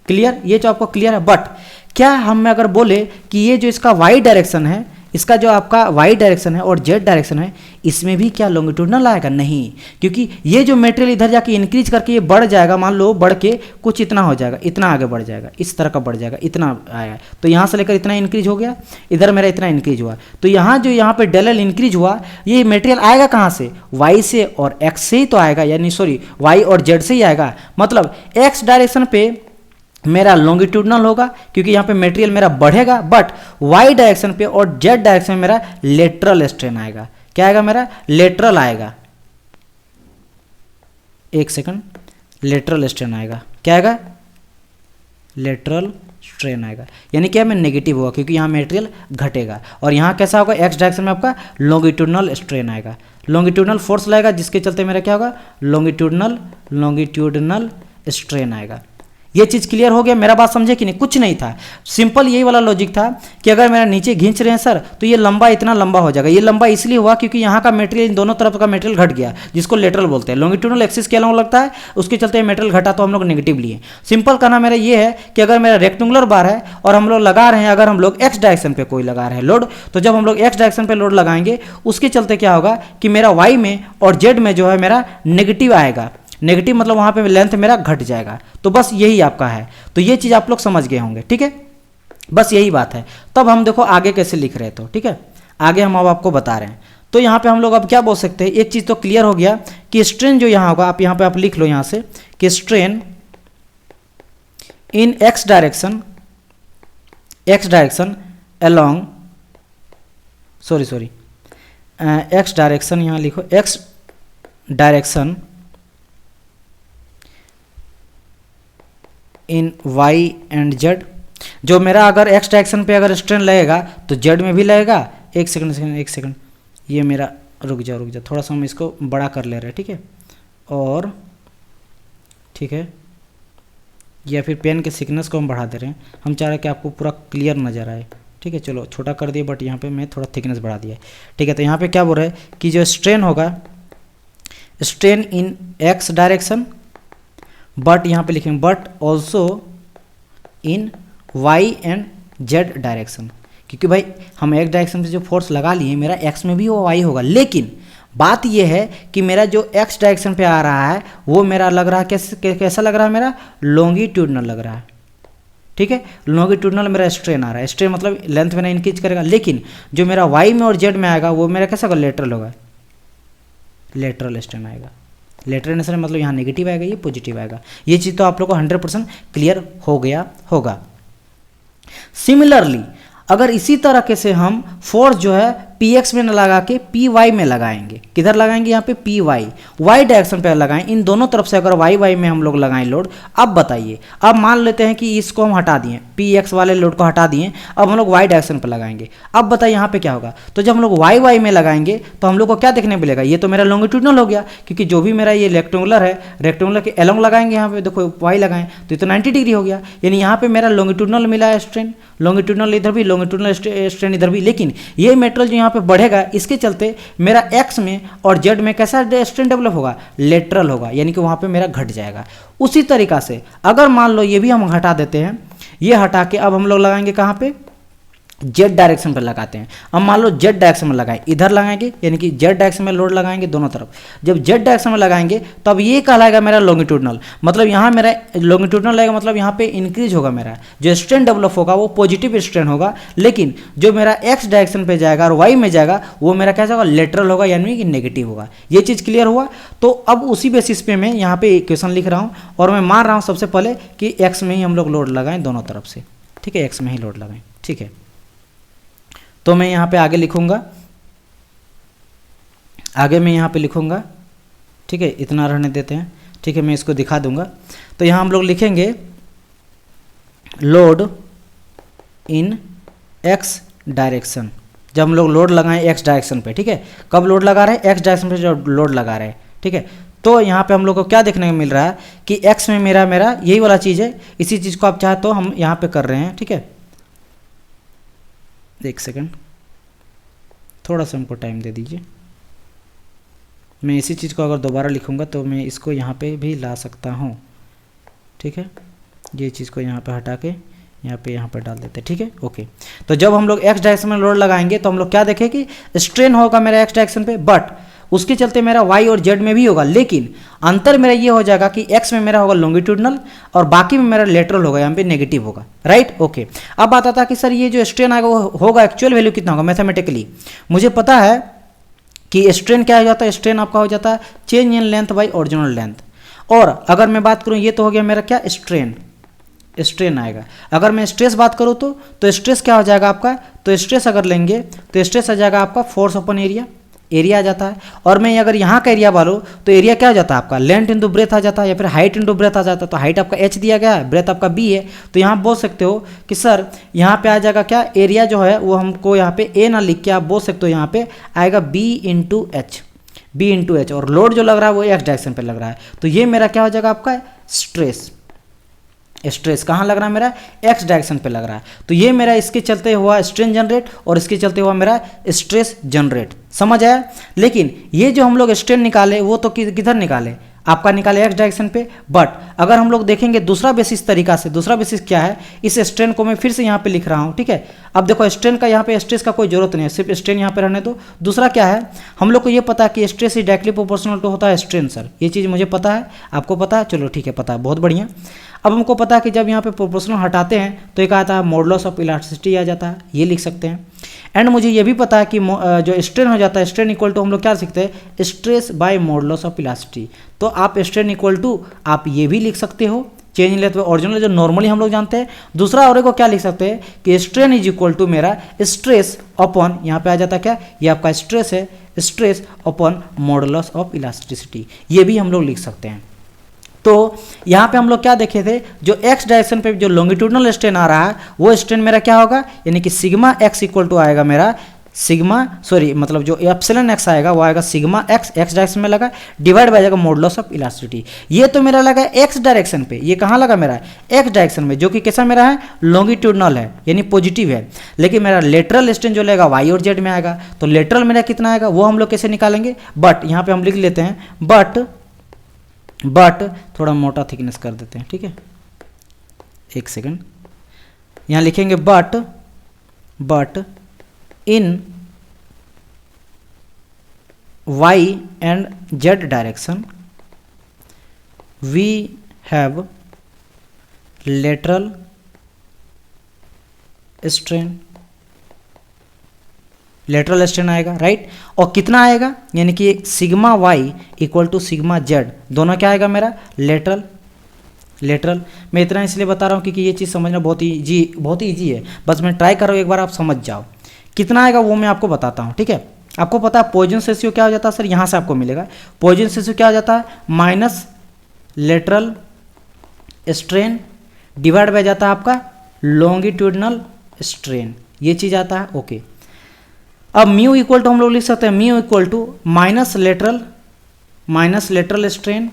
क्लियर, ये जो आपको क्लियर है। बट क्या हम अगर बोले कि ये जो इसका वाई डायरेक्शन है, इसका जो आपका वाई डायरेक्शन है और जेड डायरेक्शन है इसमें भी क्या लॉन्गिट्यूडनल आएगा? नहीं, क्योंकि ये जो मटेरियल इधर जाके इंक्रीज करके ये बढ़ जाएगा, मान लो बढ़ के कुछ इतना हो जाएगा, इतना आगे बढ़ जाएगा, इस तरह का बढ़ जाएगा, इतना आया, तो यहाँ से लेकर इतना इंक्रीज हो गया, इधर मेरा इतना इंक्रीज हुआ, तो यहाँ जो यहाँ पे डेल एल इंक्रीज हुआ, ये मटेरियल आएगा कहाँ से? वाई से और एक्स से ही तो आएगा, यानी सॉरी वाई और जेड से ही आएगा। मतलब एक्स डायरेक्शन पे मेरा लॉन्गिट्यूडनल होगा क्योंकि यहाँ पे मटेरियल मेरा बढ़ेगा, बट वाई डायरेक्शन पे और जेड डायरेक्शन में मेरा लेटरल स्ट्रेन आएगा। क्या आएगा? मेरा लेटरल आएगा। एक सेकंड, लेटरल स्ट्रेन आएगा। क्या आएगा? लेटरल स्ट्रेन आएगा, यानी क्या में नेगेटिव होगा क्योंकि यहाँ मटेरियल घटेगा। और यहाँ कैसा होगा? एक्स डायरेक्शन में आपका लॉन्गिट्यूडनल स्ट्रेन आएगा, लॉन्गिट्यूडनल फोर्स लगेगा, जिसके चलते मेरा क्या होगा? लॉन्गिट्यूडनल स्ट्रेन आएगा। ये चीज़ क्लियर हो गया? मेरा बात समझे कि नहीं? कुछ नहीं था, सिंपल यही वाला लॉजिक था कि अगर मेरा नीचे खींच रहे हैं सर तो ये लंबा इतना लंबा हो जाएगा। ये लंबा इसलिए हुआ क्योंकि यहाँ का मटेरियल, इन दोनों तरफ का मटेरियल घट गया, जिसको लेटरल बोलते हैं। लॉन्गिट्यूडनल एक्सिस के अलॉन्ग लगता है, उसके चलते मटेरियल घटा तो हम लोग नेगेटिव लिए। सिंपल कहना मेरा ये है कि अगर मेरा रेक्टेंगुलर बार है और हम लोग लगा रहे हैं, अगर हम लोग एक्स डायरेक्शन पे कोई लगा रहे हैं लोड, तो जब हम लोग एक्स डायरेक्शन पे लोड लगाएंगे उसके चलते क्या होगा कि मेरा वाई में और जेड में जो है मेरा नेगेटिव आएगा। नेगेटिव मतलब वहाँ पे लेंथ मेरा घट जाएगा। तो बस यही आपका है, तो ये चीज़ आप लोग समझ गए होंगे, ठीक है? बस यही बात है। तब हम देखो आगे कैसे लिख रहे थे, ठीक है? आगे हम अब आपको बता रहे हैं। तो यहाँ पे हम लोग अब क्या बोल सकते हैं, एक चीज़ तो क्लियर हो गया कि स्ट्रेन जो यहाँ होगा, आप यहाँ पे आप लिख लो यहाँ से कि strain in X direction along X direction, यहाँ लिखो X direction in Y and Z. जो मेरा अगर एक्स डायरेक्शन पे अगर स्ट्रेन लगेगा तो जेड में भी लगेगा। एक सेकंड, ये मेरा रुक जा, थोड़ा सा हम इसको बड़ा कर ले रहे हैं, ठीक है? और ठीक है, या फिर पेन के थिकनेस को हम बढ़ा दे रहे हैं। हम चाह रहे हैं कि आपको पूरा क्लियर नजर आए, ठीक है? चलो छोटा कर दिया, बट यहाँ पे मैं थोड़ा थिकनेस बढ़ा दिया, ठीक है? तो यहाँ पे क्या बोल रहे हैं कि जो स्ट्रेन होगा, strain in X direction, but यहाँ पे लिखेंगे but also in Y and Z direction, क्योंकि भाई हम एक डायरेक्शन से जो फोर्स लगा लिए, मेरा एक्स में भी वो वाई होगा, लेकिन बात ये है कि मेरा जो एक्स डायरेक्शन पे आ रहा है वो मेरा लग रहा है कैसा लग रहा है? मेरा लॉन्गिट्यूडनल लग रहा है, ठीक है? लॉन्गिट्यूडनल मेरा स्ट्रेन आ रहा है। स्ट्रेन मतलब लेंथ में इंक्रीज करेगा, लेकिन जो मेरा वाई में और जेड में आएगा वो मेरा कैसा होगा? लेटरल होगा, लेटरल स्ट्रेन आएगा। लेटरल स्ट्रेन मतलब यहाँ नेगेटिव आएगा, ये पॉजिटिव आएगा। ये चीज़ तो आप लोग को 100% क्लियर हो गया होगा। सिमिलरली अगर इसी तरीके से हम फोर्स जो है पी एक्स में न लगा के पी वाई में लगाएंगे, किधर लगाएंगे? यहाँ पे पी वाई, वाई डायरेक्शन पे लगाएं, इन दोनों तरफ से अगर वाई वाई में हम लोग लगाएं लोड। अब बताइए, अब मान लेते हैं कि इसको हम हटा दिए, पी एक्स वाले लोड को हटा दिए, अब हम लोग वाई डायरेक्शन पर लगाएंगे। अब बताइए यहाँ पे क्या होगा? तो जब हम लोग वाई वाई में लगाएंगे तो हम लोग को क्या देखने मिलेगा? ये तो मेरा लॉन्गिट्यूडनल हो गया, क्योंकि जो भी मेरा ये रेक्टेंगुलर है, रेक्टेंगुलर के एलोंग लगाएंगे, यहाँ पे देखो वाई लगाएं तो ये तो 90 डिग्री हो गया, यानी यहाँ पे मेरा लॉन्गिट्यूडनल मिला है स्ट्रेन, लॉन्गिट्यूडनल इधर भी, लॉन्गिट्यूडनल स्ट्रेन इधर भी। लेकिन ये मेटेरियल जो यहाँ पे बढ़ेगा, इसके चलते मेरा एक्स में और जेड में कैसा स्ट्रेन डेवलप होगा? लेटरल होगा, यानी कि वहाँ पे मेरा घट जाएगा। उसी तरीका से अगर मान लो ये भी हम हटा देते हैं, ये हटा के अब हम लोग लगाएंगे कहाँ पे? जेड डायरेक्शन पर लगाते हैं। अब मान लो जेड डायरेक्शन में लगाएं, इधर लगाएंगे, यानी कि जेड डायरेक्शन में लोड लगाएंगे दोनों तरफ। जब जेड डायरेक्शन में लगाएंगे तो अब ये कहलाएगा मेरा लॉन्गिट्यूडनल, मतलब यहाँ मेरा लॉन्गिट्यूडनल लगेगा, मतलब यहाँ पे इंक्रीज होगा, मेरा जो स्ट्रेन डेवलप होगा वो पॉजिटिव स्ट्रेन होगा। लेकिन जो मेरा एक्स डायरेक्शन पे जाएगा और वाई में जाएगा वो मेरा कैसा होगा? लेटरल होगा, यानी कि नेगेटिव होगा। ये चीज़ क्लियर हुआ? तो अब उसी बेसिस पे मैं यहाँ पे इक्वेशन लिख रहा हूँ और मैं मान रहा हूँ सबसे पहले कि एक्स में ही हम लोग लोड लगाएं दोनों तरफ से, ठीक है? एक्स में ही लोड लगाएं, ठीक है? तो मैं यहाँ पे आगे लिखूँगा, आगे मैं यहाँ पे लिखूँगा, ठीक है? इतना रहने देते हैं, ठीक है? मैं इसको दिखा दूँगा। तो यहाँ हम लोग लिखेंगे लोड इन एक्स डायरेक्शन, जब हम लोग लोड लगाएं एक्स डायरेक्शन पे, ठीक है? कब लोड लगा रहे हैं? एक्स डायरेक्शन पे जो लोड लगा रहे हैं, ठीक है? तो यहाँ पे हम लोग को क्या देखने को मिल रहा है कि एक्स में मेरा यही वाला चीज़ है। इसी चीज़ को आप चाहे तो हम यहाँ पे कर रहे हैं, ठीक है? एक सेकंड, थोड़ा सा हमको टाइम दे दीजिए। मैं इसी चीज़ को अगर दोबारा लिखूँगा तो मैं इसको यहाँ पे भी ला सकता हूँ, ठीक है? ये चीज़ को यहाँ पे हटा के यहाँ पे डाल देते हैं, ठीक है, ओके। तो जब हम लोग एक्स डायरेक्शन में लोड लगाएंगे तो हम लोग क्या देखें कि स्ट्रेन होगा मेरा एक्स डायरेक्शन पे, बट उसके चलते मेरा वाई और जेड में भी होगा, लेकिन अंतर मेरा ये हो जाएगा कि एक्स में मेरा होगा लॉन्गिट्यूडनल और बाकी में मेरा लेटरल होगा, यहाँ पे नेगेटिव होगा, राइट, ओके। अब बात आता है कि सर ये जो स्ट्रेन आएगा वो होगा एक्चुअल वैल्यू कितना होगा मैथमेटिकली। मुझे पता है कि स्ट्रेन क्या हो जाता है, स्ट्रेन आपका हो जाता है change in length by original length. और अगर मैं बात करूँ, ये तो हो गया मेरा क्या स्ट्रेन आएगा। अगर मैं स्ट्रेस बात करूँ तो स्ट्रेस क्या हो जाएगा आपका, तो स्ट्रेस अगर लेंगे तो स्ट्रेस आ जाएगा आपका फोर्स अपॉन एरिया आ जाता है। और मैं अगर यहाँ का एरिया बोलूँ तो एरिया क्या हो जाता है आपका लेंथ इंटू ब्रेथ आ जाता है, या फिर हाइट इंटू ब्रेथ आ जाता है। तो हाइट आपका h दिया गया है, ब्रेथ आपका b है, तो यहाँ बोल सकते हो कि सर यहाँ पे आ जाएगा क्या, एरिया जो है वो हमको यहाँ पे a ना लिख के आप बोल सकते हो यहाँ पे आएगा b इंटू एच, और लोड जो लग रहा है वो एक्स डायरेक्शन पे लग रहा है। तो ये मेरा क्या हो जाएगा आपका स्ट्रेस कहाँ लग रहा है, मेरा एक्स डायरेक्शन पे लग रहा है। तो ये मेरा इसके चलते हुआ स्ट्रेन जनरेट और इसके चलते हुआ मेरा स्ट्रेस जनरेट, समझ आया। लेकिन ये जो हम लोग स्ट्रेन निकाले वो तो किधर निकाले, आपका निकाले एक्स डायरेक्शन पे। बट अगर हम लोग देखेंगे दूसरा बेसिस तरीका से, दूसरा बेसिस क्या है, इस स्ट्रेन को मैं फिर से यहाँ पे लिख रहा हूँ, ठीक है। अब देखो स्ट्रेन का यहाँ पे स्ट्रेस का कोई जरूरत नहीं है, सिर्फ स्ट्रेन यहाँ पे रहने दो। दूसरा क्या है, हम लोग को ये पता है कि stress is directly proportional to होता है स्ट्रेन, सर ये चीज़ मुझे पता है, आपको पता है, चलो ठीक है, पता है, बहुत बढ़िया। अब हमको पता है कि जब यहाँ पे प्रोपोर्शनल हटाते हैं तो एक आता है मॉडुलस ऑफ इलास्टिसिटी आ जाता है, ये लिख सकते हैं। एंड मुझे ये भी पता है कि जो स्ट्रेन हो जाता है, स्ट्रेन इक्वल टू हम लोग क्या सीखते हैं, stress by modulus of elasticity. तो आप स्ट्रेन इक्वल टू आप ये भी लिख सकते हो change in length by original, जो नॉर्मली हम लोग जानते हैं। दूसरा और को क्या लिख सकते हैं कि स्ट्रेन इज इक्वल टू मेरा स्ट्रेस अपॉन, यहाँ पे आ जाता है क्या, ये आपका स्ट्रेस है, stress upon modulus of elasticity, ये भी हम लोग लिख सकते हैं। तो यहाँ पे हम लोग क्या देखे थे, जो एक्स डायरेक्शन पे जो लॉन्गिट्यूडनल स्ट्रेन आ रहा है वो स्ट्रेन मेरा क्या होगा, यानी कि सिग्मा एक्स इक्वल टू आएगा मेरा मतलब जो एप्सिलॉन एक्स आएगा वो आएगा सिग्मा एक्स डायरेक्शन में लगा, डिवाइड बाय जाएगा मॉडुलस ऑफ इलास्टिसिटी। ये तो मेरा लगा एक्स डायरेक्शन पे, ये कहाँ लगा मेरा एक्स डायरेक्शन में, जो कि कैसा मेरा है लॉन्गिट्यूडनल है यानी पॉजिटिव है। लेकिन मेरा लेटरल स्ट्रेन जो लेगा वाई और जेड में आएगा, तो लेटरल मेरा कितना आएगा वो हम लोग कैसे निकालेंगे, बट यहाँ पे हम लिख लेते हैं बट थोड़ा मोटा थिकनेस कर देते हैं, ठीक है, एक सेकंड, यहाँ लिखेंगे but in y and z direction we have lateral strain आएगा, राइट। और कितना आएगा, यानी कि sigma y equal to sigma z, दोनों क्या आएगा मेरा लेटरल। मैं इतना इसलिए बता रहा हूँ क्योंकि ये चीज़ समझना बहुत ही ईजी है, बस मैं ट्राई कर रहा हूँ एक बार आप समझ जाओ। कितना आएगा वो मैं आपको बताता हूँ, ठीक है। आपको पता है पॉइजन रेशियो क्या हो जाता है, सर यहाँ से आपको मिलेगा पॉइजन रेशियो क्या हो जाता है, minus lateral strain divide by जाता है आपका लॉन्गिट्यूडनल स्ट्रेन, ये चीज़ आता है, ओके। अब म्यू इक्वल टू हम लोग लिख सकते हैं mu equal to minus lateral strain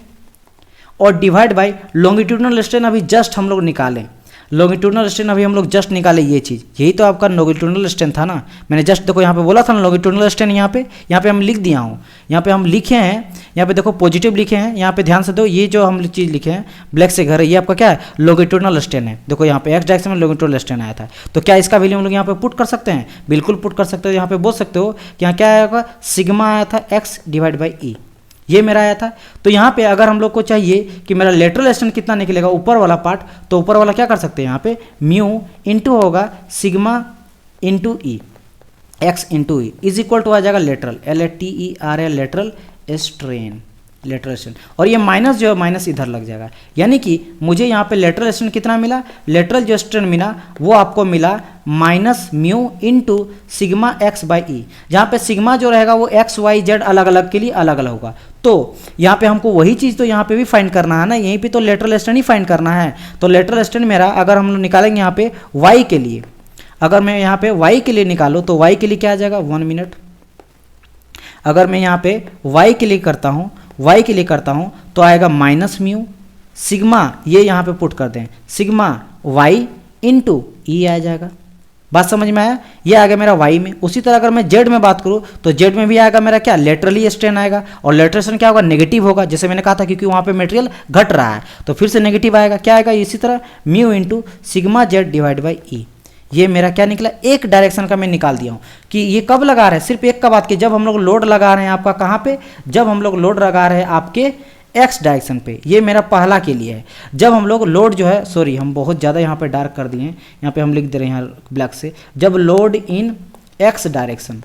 और डिवाइड बाय लॉन्गिट्यूडनल स्ट्रेन अभी जस्ट हम लोग निकालें, लॉन्गिट्यूडनल स्ट्रेन अभी हम लोग जस्ट निकाले, ये चीज़ यही तो आपका लॉन्गिट्यूडनल स्ट्रेन था ना, मैंने जस्ट देखो यहाँ पे बोला था ना लॉन्गिट्यूडनल स्ट्रेन, यहाँ पे हम लिख दिया हूँ, यहाँ पे हम लिखे हैं, यहाँ पे देखो पॉजिटिव लिखे हैं, यहाँ पे ध्यान से दो, ये जो हम चीज़ लिखे हैं ब्लैक से घर है, ये आपका क्या है लॉन्गिट्यूडनल स्ट्रेन है। देखो यहाँ पे एक्स डायरेक्शन में लॉन्गिट्यूडनल स्ट्रेन आया था, तो क्या इसका वैल्यू हम लोग यहाँ पे पुट कर सकते हैं, बिल्कुल पुट कर सकते हो। यहाँ पे बोल सकते हो कि यहाँ क्या आएगा, सिग्मा आया था एक्स डिवाइड बाई ई, ये मेरा आया था। तो यहाँ पे अगर हम लोग को चाहिए कि मेरा लेटरल स्ट्रेन कितना निकलेगा ऊपर वाला पार्ट, तो ऊपर वाला क्या कर सकते हैं, यहाँ पे म्यू इंटू होगा sigma into E x into E is equal to आ जाएगा लेटरल LATERL लेटरल स्ट्रेन, और ये माइनस जो है माइनस इधर लग जाएगा, यानी कि मुझे यहाँ पे लेटरल स्ट्रेन कितना मिला, लेटरल जो स्ट्रेन मिला वो आपको मिला minus mu into sigma x by E, जहाँ पे सिग्मा जो रहेगा वो एक्स वाई जेड अलग अलग के लिए अलग अलग होगा। तो यहाँ पे हमको वही चीज़ तो यहाँ पे भी फाइंड करना है ना, यहीं पे तो लेटरल स्ट्रेन ही फाइंड करना है। तो लेटरल स्ट्रेन मेरा अगर हम लोग निकालेंगे यहाँ पे वाई के लिए, अगर मैं यहाँ पे वाई के लिए निकालूँ तो वाई के लिए क्या आ जाएगा, 1 मिनट, अगर मैं यहाँ पे वाई के लिए करता हूँ तो आएगा माइनस म्यू सिग्मा, ये यहाँ पे पुट कर दें सिग्मा वाई इंटू ई आ जाएगा, बात समझ में आया? ये आ गया मेरा वाई में। उसी तरह अगर मैं जेड में बात करूँ तो जेड में भी आएगा मेरा क्या, लेटरली स्ट्रेन आएगा, और लेटरल स्ट्रेन क्या होगा, नेगेटिव होगा, जैसे मैंने कहा था, क्योंकि वहाँ पे मटेरियल घट रहा है तो फिर से नेगेटिव आएगा। क्या आएगा, इसी तरह mu into sigma z divide by E. ये मेरा क्या निकला, एक डायरेक्शन का मैं निकाल दिया हूँ कि ये कब लगा रहे हैं, सिर्फ एक का बात की, जब हम लोग लोड लगा रहे हैं आपका कहाँ पे, जब हम लोग लोड लगा रहे हैं आपके एक्स डायरेक्शन पे। ये मेरा पहला के लिए है, जब हम लोग लोड जो है, सॉरी हम बहुत ज़्यादा यहाँ पे डार्क कर दिए हैं, यहाँ पे हम लिख दे रहे हैं यहाँ ब्लैक से, जब लोड इन एक्स डायरेक्शन,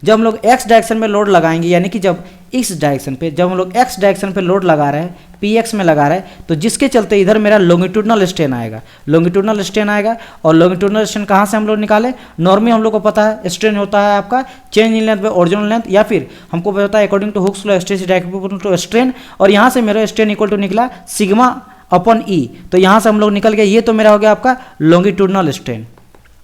जब हम लोग एक्स डायरेक्शन में लोड लगाएंगे, यानी कि जब इस डायरेक्शन पे, जब हम लोग एक्स डायरेक्शन पे लोड लगा रहे हैं, पी एक्स में लगा रहे हैं, तो जिसके चलते इधर मेरा लॉन्गिट्यूडनल स्ट्रेन आएगा, लॉन्गिट्यूडनल स्ट्रेन आएगा। और लॉन्गिट्यूडनल स्ट्रेन कहाँ से हम लोग निकाले, नॉर्मली हम लोग को पता है स्ट्रेन होता है आपका change in length by original length, या फिर हमको पता है according to Hooke's law stress equal to strain, और यहाँ से मेरा स्ट्रेन इक्वल टू निकला सिग्मा अपॉन ई, तो यहाँ से हम लोग निकल गए, ये तो मेरा हो गया आपका लॉन्गिट्यूडनल स्ट्रेन,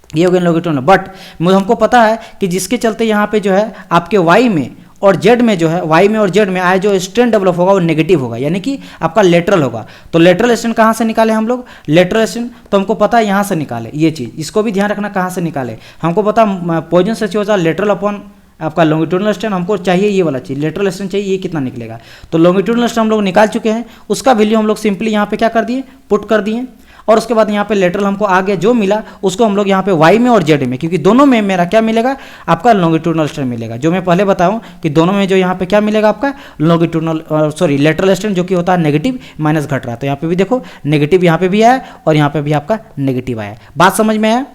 ये हो गया लॉन्गिट्यूडनल। बट हमको पता है कि जिसके चलते यहाँ पे जो है आपके वाई में और जेड में जो है, वाई में और जेड में आए जो स्ट्रेन डेवलप होगा वो नेगेटिव होगा, यानी कि आपका लेटरल होगा। तो लेटरल स्ट्रेन कहाँ से निकाले हम लोग, लेटरल स्ट्रेन तो हमको पता है यहाँ से निकाले, ये चीज़ इसको भी ध्यान रखना, कहाँ से निकाले, हमको पता पोजीशन से होता है लेटरल अपॉन आपका लॉन्गिट्यूडनल स्ट्रेन, हमको चाहिए ये वाला चीज़, लेटरल स्ट्रेन चाहिए, ये कितना निकलेगा, तो लॉन्गिट्यूडनल स्ट्रेन हम लोग निकाल चुके हैं, उसका वैल्यू हम लोग सिंपली यहाँ पे क्या कर दिए, पुट कर दिए, और उसके बाद यहाँ पे लेटरल हमको आ गया जो मिला, उसको हम लोग यहाँ पे वाई में और जेड में, क्योंकि दोनों में मेरा क्या मिलेगा, आपका लॉन्गिट्यूडनल स्ट्रेन मिलेगा, जो मैं पहले बताऊँ कि दोनों में जो यहाँ पे क्या मिलेगा आपका लॉन्गिट्यूडनल सॉरी लेटरल स्ट्रेन, जो कि होता है नेगेटिव माइनस घट रहा है, तो यहाँ पे भी देखो नेगेटिव यहाँ पे भी आया और यहाँ पे भी आपका नेगेटिव आया। बात समझ में आया?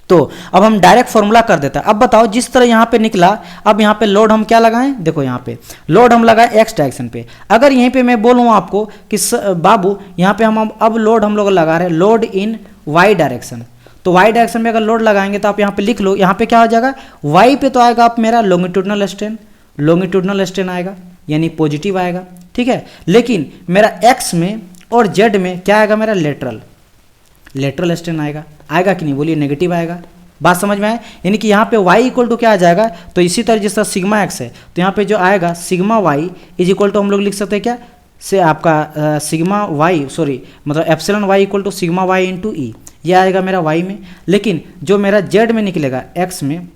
तो अब हम डायरेक्ट फॉर्मूला कर देते हैं। अब बताओ जिस तरह यहाँ पे निकला, अब यहाँ पे लोड हम क्या लगाएं, देखो यहाँ पे लोड हम लगाएं एक्स डायरेक्शन पे। अगर यहीं पे मैं बोलूँ आपको कि बाबू यहाँ पे हम अब लोड हम लोग लगा रहे हैं लोड इन वाई डायरेक्शन, तो वाई डायरेक्शन में अगर लोड लगाएंगे तो आप यहाँ पे लिख लो, यहाँ पे क्या हो जाएगा, वाई पे तो आएगा आप मेरा लॉन्गिट्यूडनल स्ट्रेन, लॉन्गिट्यूडनल स्ट्रेन आएगा यानी पॉजिटिव आएगा, ठीक है। लेकिन मेरा एक्स में और जेड में क्या आएगा, मेरा लेटरल, लेटरल स्ट्रेन आएगा, आएगा कि नहीं बोलिए, नेगेटिव आएगा। बात समझ में आए, यानी कि यहाँ पे y इक्वल टू क्या आ जाएगा, तो इसी तरह जिस तरह सिग्मा एक्स है तो यहाँ पे जो आएगा sigma y is equal to हम लोग लिख सकते हैं क्या से आपका सिग्मा y सॉरी मतलब epsilon y equal to sigma y into E, ये आएगा मेरा y में। लेकिन जो मेरा z में निकलेगा x में,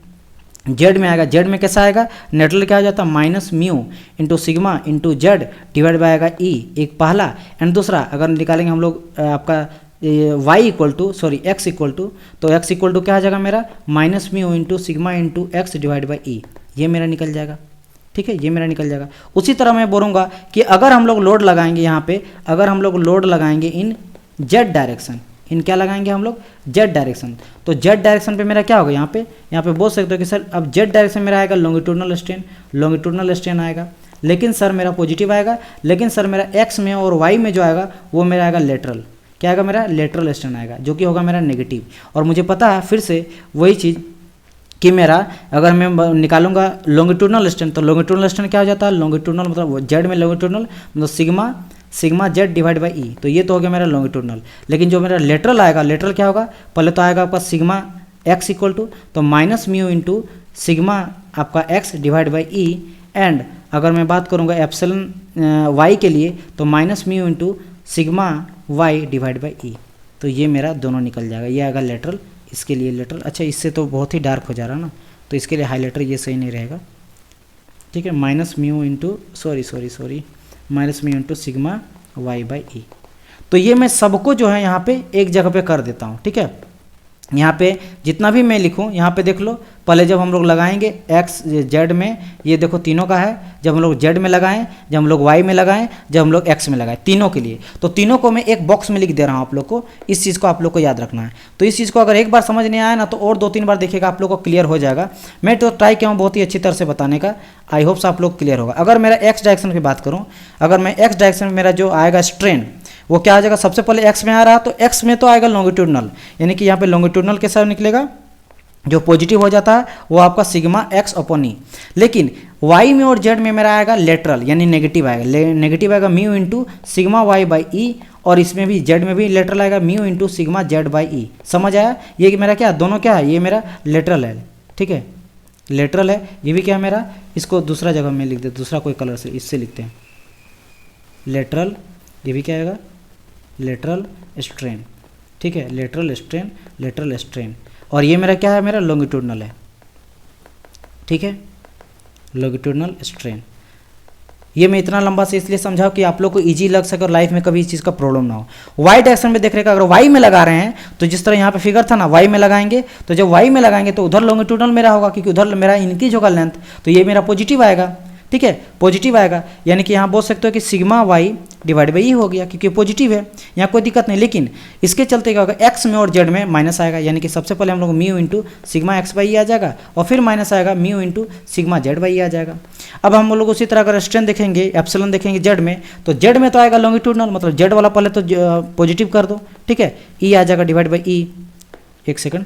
जेड में आएगा, जेड में कैसा आएगा, नेटरल क्या हो जाता है minus mu into sigma into Z divide by आएगा ई, एक पहला, एंड दूसरा अगर निकालेंगे हम लोग आपका y equal to sorry x equal to, तो x इक्वल टू क्या आ जाएगा मेरा minus mu into sigma into x divide by E, ये मेरा निकल जाएगा, ठीक है, ये मेरा निकल जाएगा। उसी तरह मैं बोलूँगा कि अगर हम लोग लोड लगाएंगे यहाँ पे, अगर हम लोग लोड लगाएंगे इन जेड डायरेक्शन, इन क्या लगाएंगे हम लोग जेड डायरेक्शन, तो जेड डायरेक्शन पे मेरा क्या होगा, यहाँ पे बोल सकते हो कि सर अब जेड डायरेक्शन मेरा आएगा लॉन्गिट्यूडनल स्ट्रेन, लॉन्गिट्यूडनल स्ट्रेन आएगा, लेकिन सर मेरा पॉजिटिव आएगा, लेकिन सर मेरा एक्स में और वाई में जो आएगा वो मेरा आएगा लेटरल, क्या आएगा मेरा लेटरल स्ट्रेन आएगा, जो कि होगा मेरा नेगेटिव। और मुझे पता है फिर से वही चीज़ कि मेरा अगर मैं निकालूंगा लॉन्गिट्यूडनल स्ट्रेन, तो लॉन्गिट्यूडनल स्ट्रेन क्या हो जाता है, लॉन्गिट्यूडनल मतलब जेड में लॉन्गिट्यूडनल मतलब sigma z divide by E, तो ये तो हो गया मेरा लॉन्गिट्यूडनल। लेकिन जो मेरा लेटरल आएगा, लेटरल क्या होगा, पहले तो आएगा आपका सिग्मा एक्स इक्वल टू तो माइनस म्यू इंटू सिग्मा आपका x divide by E, and अगर मैं बात करूँगा एप्सिलॉन वाई के लिए तो minus mu into sigma y divide by E, तो ये मेरा दोनों निकल जाएगा, ये आएगा लेटरल, इसके लिए लेटरल। अच्छा इससे तो बहुत ही डार्क हो जा रहा है ना, तो इसके लिए हाईलाइटर ये सही नहीं रहेगा, ठीक है, minus mu into sorry minus mu into sigma y by E. तो ये मैं सबको जो है यहाँ पे एक जगह पे कर देता हूँ, ठीक है। यहाँ पे जितना भी मैं लिखूँ यहाँ पे देख लो, पहले जब हम लोग लगाएंगे एक्स जेड में, ये देखो तीनों का है, जब हम लोग जेड में लगाएं, जब हम लोग वाई में लगाएं, जब हम लोग एक्स में लगाएं, तीनों के लिए, तो तीनों को मैं एक बॉक्स में लिख दे रहा हूँ आप लोग को, इस चीज़ को आप लोग को याद रखना है। तो इस चीज़ को अगर एक बार समझ नहीं आया ना तो और 2-3 बार देखिएगा आप लोग को क्लियर हो जाएगा। मैं तो ट्राई किया हूँ बहुत ही अच्छी तरह से बताने का, आई होप्स आप लोग क्लियर होगा। अगर मेरा एक्स डायरेक्शन की बात करूँ, अगर मैं एक्स डायरेक्शन में मेरा जो आएगा स्ट्रेन वो क्या आ जाएगा, सबसे पहले एक्स में आ रहा है तो एक्स में तो आएगा लॉन्गिट्यूडनल, यानी कि यहाँ पे लॉन्गिट्यूडनल के साथ निकलेगा, जो पॉजिटिव हो जाता है वो आपका सिग्मा एक्स अपॉन ई। लेकिन वाई में और जेड में मेरा आएगा लेटरल यानी नेगेटिव आएगा, नेगेटिव आएगा mu into sigma y by E, और इसमें भी जेड में भी लेटरल आएगा mu into sigma z by E. समझ आया, ये मेरा क्या दोनों क्या है, ये मेरा लेटरल है, ठीक है, लेटरल है, ये भी क्या है मेरा, इसको दूसरा जगह में लिख दे, दूसरा कोई कलर से इससे लिखते हैं लेटरल, ये भी क्या आएगा लेटरल स्ट्रेन, ठीक है, लेटरल स्ट्रेन, लेटरल स्ट्रेन। और ये मेरा क्या है, मेरा लॉन्गिट्यूडनल है, ठीक है, लॉन्गिट्यूडनल स्ट्रेन। ये मैं इतना लंबा से इसलिए समझाऊं कि आप लोग को इजी लग सके और लाइफ में कभी इस चीज़ का प्रॉब्लम ना हो। वाई डायरेक्शन में देख रहे हैं, अगर वाई में लगा रहे हैं तो जिस तरह यहाँ पे फिगर था ना, वाई में लगाएंगे तो जब वाई में लगाएंगे तो उधर लॉन्गिट्यूडनल मेरा होगा, क्योंकि उधर मेरा इंक्रीज होगा लेंथ, तो ये मेरा पॉजिटिव आएगा, ठीक है, पॉजिटिव आएगा। यानी कि यहाँ बोल सकते हो कि सिग्मा वाई डिवाइड बाई ई हो गया, क्योंकि पॉजिटिव है, यहाँ कोई दिक्कत नहीं। लेकिन इसके चलते क्या होगा, एक्स में और जेड में माइनस आएगा, यानी कि सबसे पहले हम लोग mu into sigma x by E आ जाएगा और फिर माइनस आएगा mu into sigma z by E आ जाएगा। अब हम लोग उसी तरह अगर स्ट्रेन देखेंगे, एप्सिलॉन देखेंगे जेड में, तो जेड में तो आएगा लॉन्गिट्यूडनल, मतलब जेड वाला पहले तो पॉजिटिव कर दो, ठीक है, ई आ जाएगा डिवाइड बाई ई, एक सेकंड,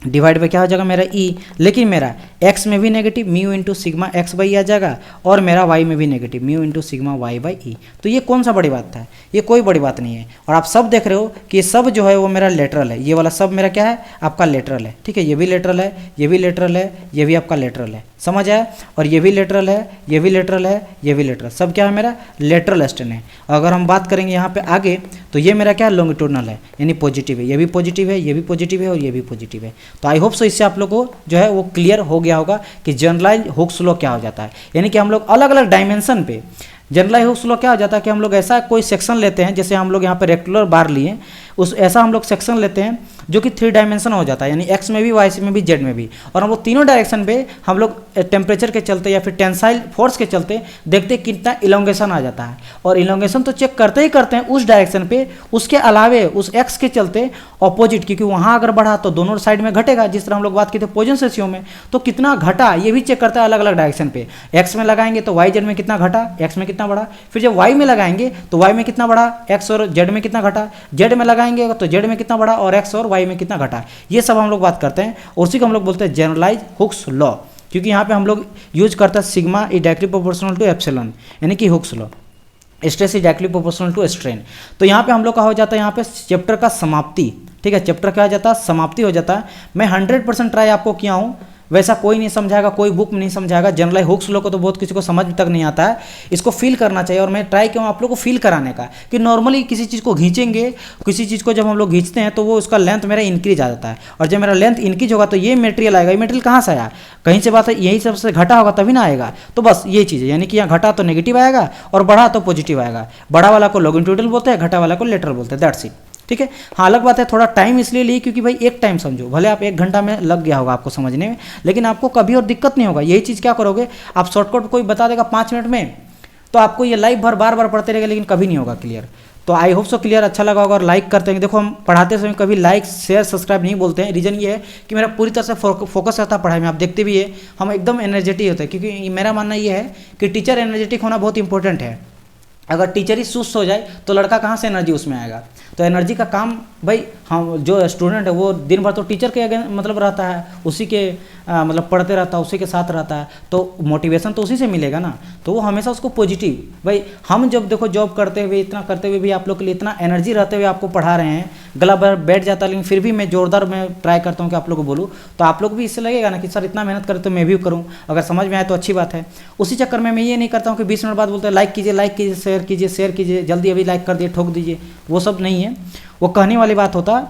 डिवाइड बाई क्या हो जाएगा मेरा ई, लेकिन मेरा एक्स में भी negative mu into sigma x by आ जाएगा और मेरा वाई में भी negative mu into sigma y by E. तो ये कौन सा बड़ी बात है, ये कोई बड़ी बात नहीं है। और आप सब देख रहे हो कि ये सब जो है वो मेरा लेटरल है, ये वाला सब मेरा क्या है, आपका लेटरल है, ठीक है, ये भी लेटरल है, ये भी लेटरल है, ये भी आपका लेटरल है, समझ आया, और ये भी लेटरल है, ये भी लेटरल है, ये भी लेटरल, सब क्या है मेरा लेटरल स्ट्रेन है। अगर हम बात करेंगे यहाँ पे आगे तो ये मेरा क्या है, लॉन्गिट्यूडनल है, यानी पॉजिटिव है, ये भी पॉजिटिव है, ये भी पॉजिटिव है और ये भी पॉजिटिव है। तो आई होप सो इससे आप लोग को जो है वो क्लियर हो गया होगा कि जनरलाइज हुक्स लॉ क्या हो जाता है। यानी कि हम लोग अलग अलग डायमेंशन पे जनरलाइज हुक्स लॉ क्या हो जाता है कि हम लोग ऐसा कोई सेक्शन लेते हैं, जैसे हम लोग यहाँ पे रेक्टेंगुलर बार लिए, उस ऐसा हम लोग सेक्शन लेते हैं जो कि 3 डायमेंशन हो जाता है, यानी एक्स में भी, वाई में भी, जेड में भी, और हम लोग तीनों डायरेक्शन पे हम लोग टेम्परेचर के चलते या फिर टेंसाइल फोर्स के चलते देखते हैं कितना इलोंगेशन आ जाता है, और इलोंगेशन तो चेक करते ही करते हैं उस डायरेक्शन पे, उसके अलावे उस एक्स के चलते ऑपोजिट, क्योंकि वहाँ अगर बढ़ा तो दोनों साइड में घटेगा, जिस तरह हम लोग बात की थी पोजन रेशियो में, तो कितना घटा ये भी चेक करता है अलग अलग डायरेक्शन पे। एक्स में लगाएंगे तो वाई जेड में कितना घटा, एक्स में कितना बढ़ा, फिर जब वाई में लगाएंगे तो वाई में कितना बढ़ा, एक्स और जेड में कितना घटा, जेड में लगाएंगे तो जेड में कितना बढ़ा और एक्स और वाई में कितना घटा, ये सब हम लोग बात करते हैं, और उसी को हम लोग बोलते हैं जनरलाइज हुक्स लॉ, क्योंकि यहाँ पे हम लोग यूज करते हैं sigma is directly proportional to epsilon, यानी कि Hooke's law, stress is directly proportional to strain. तो यहाँ पे हम लोग का हो जाता है यहाँ पे चैप्टर का समाप्ति, ठीक है, चैप्टर क्या हो जाता है, समाप्ति हो जाता है। मैं 100% ट्राई आपको किया हूँ, वैसा कोई नहीं समझाएगा, कोई बुक में नहीं समझाएगा, जनरलाइज हुक्स लॉ को तो बहुत किसी को समझ तक नहीं आता है, इसको फील करना चाहिए, और मैं ट्राई किया हूँ आप लोग को फील कराने का कि नॉर्मली किसी चीज़ को खींचेंगे, किसी चीज़ को जब हम लोग खींचते हैं तो वो उसका लेंथ मेरा इंक्रीज आ जाता है, और जब मेरा लेंथ इंक्रीज होगा तो ये मटेरियल आएगा, ये मटेरियल कहाँ से आया, कहीं से बात है, यही सबसे घटा होगा तभी ना आएगा। तो बस ये चीज़ है, यानी कि यहाँ घटा तो नेगेटिव आएगा और बढ़ा तो पॉजिटिव आएगा, बड़ा वाला को लॉन्गिट्यूडनल बोलते हैं, घटा वाला को लेटरल बोलते हैं, दैट्स इट, ठीक है। हाँ अलग बात है थोड़ा टाइम इसलिए ली क्योंकि भाई एक टाइम समझो, भले आप 1 घंटा में लग गया होगा आपको समझने में, लेकिन आपको कभी और दिक्कत नहीं होगा। यही चीज़ क्या करोगे आप, शॉर्टकट कोई बता देगा 5 मिनट में तो आपको ये लाइफ भर बार बार पढ़ते रहेगा, लेकिन कभी नहीं होगा क्लियर। तो आई होप सो क्लियर अच्छा लगा होगा, और लाइक करते हैं। देखो हम पढ़ाते समय कभी लाइक शेयर सब्सक्राइब नहीं बोलते हैं, रीज़न ये है कि मेरा पूरी तरह से फोकस रहता है पढ़ाई में, आप देखते भी है हम एकदम एनर्जेटिक होते हैं, क्योंकि मेरा मानना ये है कि टीचर एनर्जेटिक होना बहुत इंपॉर्टेंट है। अगर टीचर ही सुस्त हो जाए तो लड़का कहाँ से एनर्जी उसमें आएगा। तो एनर्जी का काम भाई हम जो स्टूडेंट है वो दिन भर तो टीचर के मतलब रहता है, उसी के मतलब पढ़ते रहता है, उसी के साथ रहता है, तो मोटिवेशन तो उसी से मिलेगा ना। तो वो हमेशा उसको पॉजिटिव, भाई हम जब देखो जॉब करते हुए इतना करते हुए भी आप लोग के लिए इतना एनर्जी रहते हुए आपको पढ़ा रहे हैं, गला बैठ जाता है, लेकिन फिर भी मैं जोरदार मैं ट्राई करता हूँ कि आप लोग को बोलूँ, तो आप लोग भी इससे लगेगा ना कि सर इतना मेहनत करे तो मैं भी करूँ, अगर समझ में आए तो अच्छी बात है। उसी चक्कर में मैं ये नहीं करता हूँ कि 20 मिनट बाद बोलते हैं लाइक कीजिए शेयर कीजिए, जल्दी अभी लाइक कर दिए ठोक दीजिए, वो सब नहीं है, वो कहने वाली बात होता,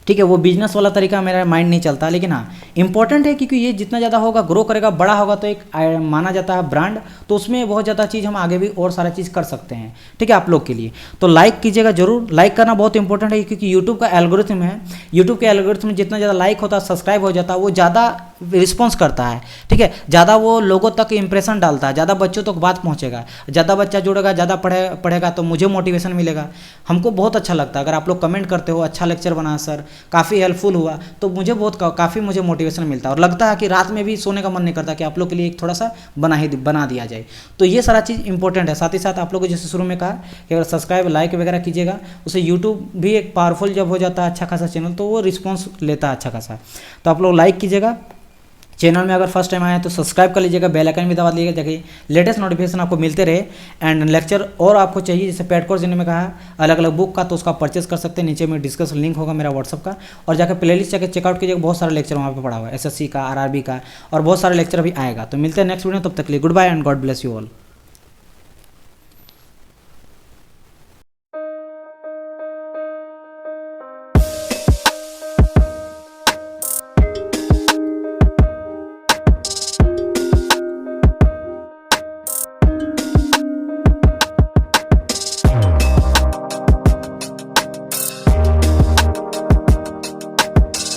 ठीक है, वो बिजनेस वाला तरीका मेरा माइंड नहीं चलता। लेकिन हाँ इंपॉर्टेंट है क्योंकि ये जितना ज़्यादा होगा ग्रो करेगा, बड़ा होगा तो एक माना जाता है ब्रांड, तो उसमें बहुत ज़्यादा चीज़ हम आगे भी और सारा चीज़ कर सकते हैं, ठीक है, आप लोग के लिए। तो लाइक कीजिएगा जरूर, लाइक करना बहुत इंपॉर्टेंट है क्योंकि यूट्यूब का एल्गोरिथम है, यूट्यूब के एल्गोरिथम में जितना ज़्यादा लाइक होता है सब्सक्राइब हो जाता है वो ज़्यादा रिस्पॉन्स करता है, ठीक है, ज़्यादा वो लोगों तक इंप्रेशन डालता है, ज़्यादा बच्चों तक बात पहुँचेगा, ज़्यादा बच्चा जुड़ेगा, ज़्यादा पढ़ेगा तो मुझे मोटिवेशन मिलेगा, हमको बहुत अच्छा लगता है। अगर आप लोग कमेंट करते हो अच्छा लेक्चर बना सर, काफ़ी हेल्पफुल हुआ, तो मुझे बहुत काफ़ी मुझे मोटिवेशन मिलता है, और लगता है कि रात में भी सोने का मन नहीं करता कि आप लोग के लिए एक थोड़ा सा बना दिया जाए। तो ये सारा चीज़ इंपॉर्टेंट है। साथ ही साथ आप लोग को जैसे शुरू में कहा कि अगर सब्सक्राइब लाइक वगैरह कीजिएगा, उससे यूट्यूब भी एक पावरफुल जब हो जाता है अच्छा खासा चैनल, तो वो रिस्पॉन्स लेता है अच्छा खासा। तो आप लोग लाइक कीजिएगा, चैनल में अगर फर्स्ट टाइम आए तो सब्सक्राइब कर लीजिएगा, बेल आइकन भी दबा लीजिएगा ताकि लेटेस्ट नोटिफिकेशन आपको मिलते रहे। एंड लेक्चर और आपको चाहिए जैसे पेड कोर्स जिन्हें में कहा अलग अलग बुक का, तो उसका परचेस कर सकते हैं, नीचे में डिस्कशन लिंक होगा मेरा व्हाट्सअप का, और जाकर प्लेलिस्ट जाकर चेकआउट कीजिएगा, बहुत सारे लेक्चर वहाँ पे पढ़ा हुआ है, SSC का, RRB का, और बहुत सारे लेक्चर अभी आएगा। तो मिलते हैं नेक्स्ट वीडियो, तब तक के लिए good bye and God bless you all.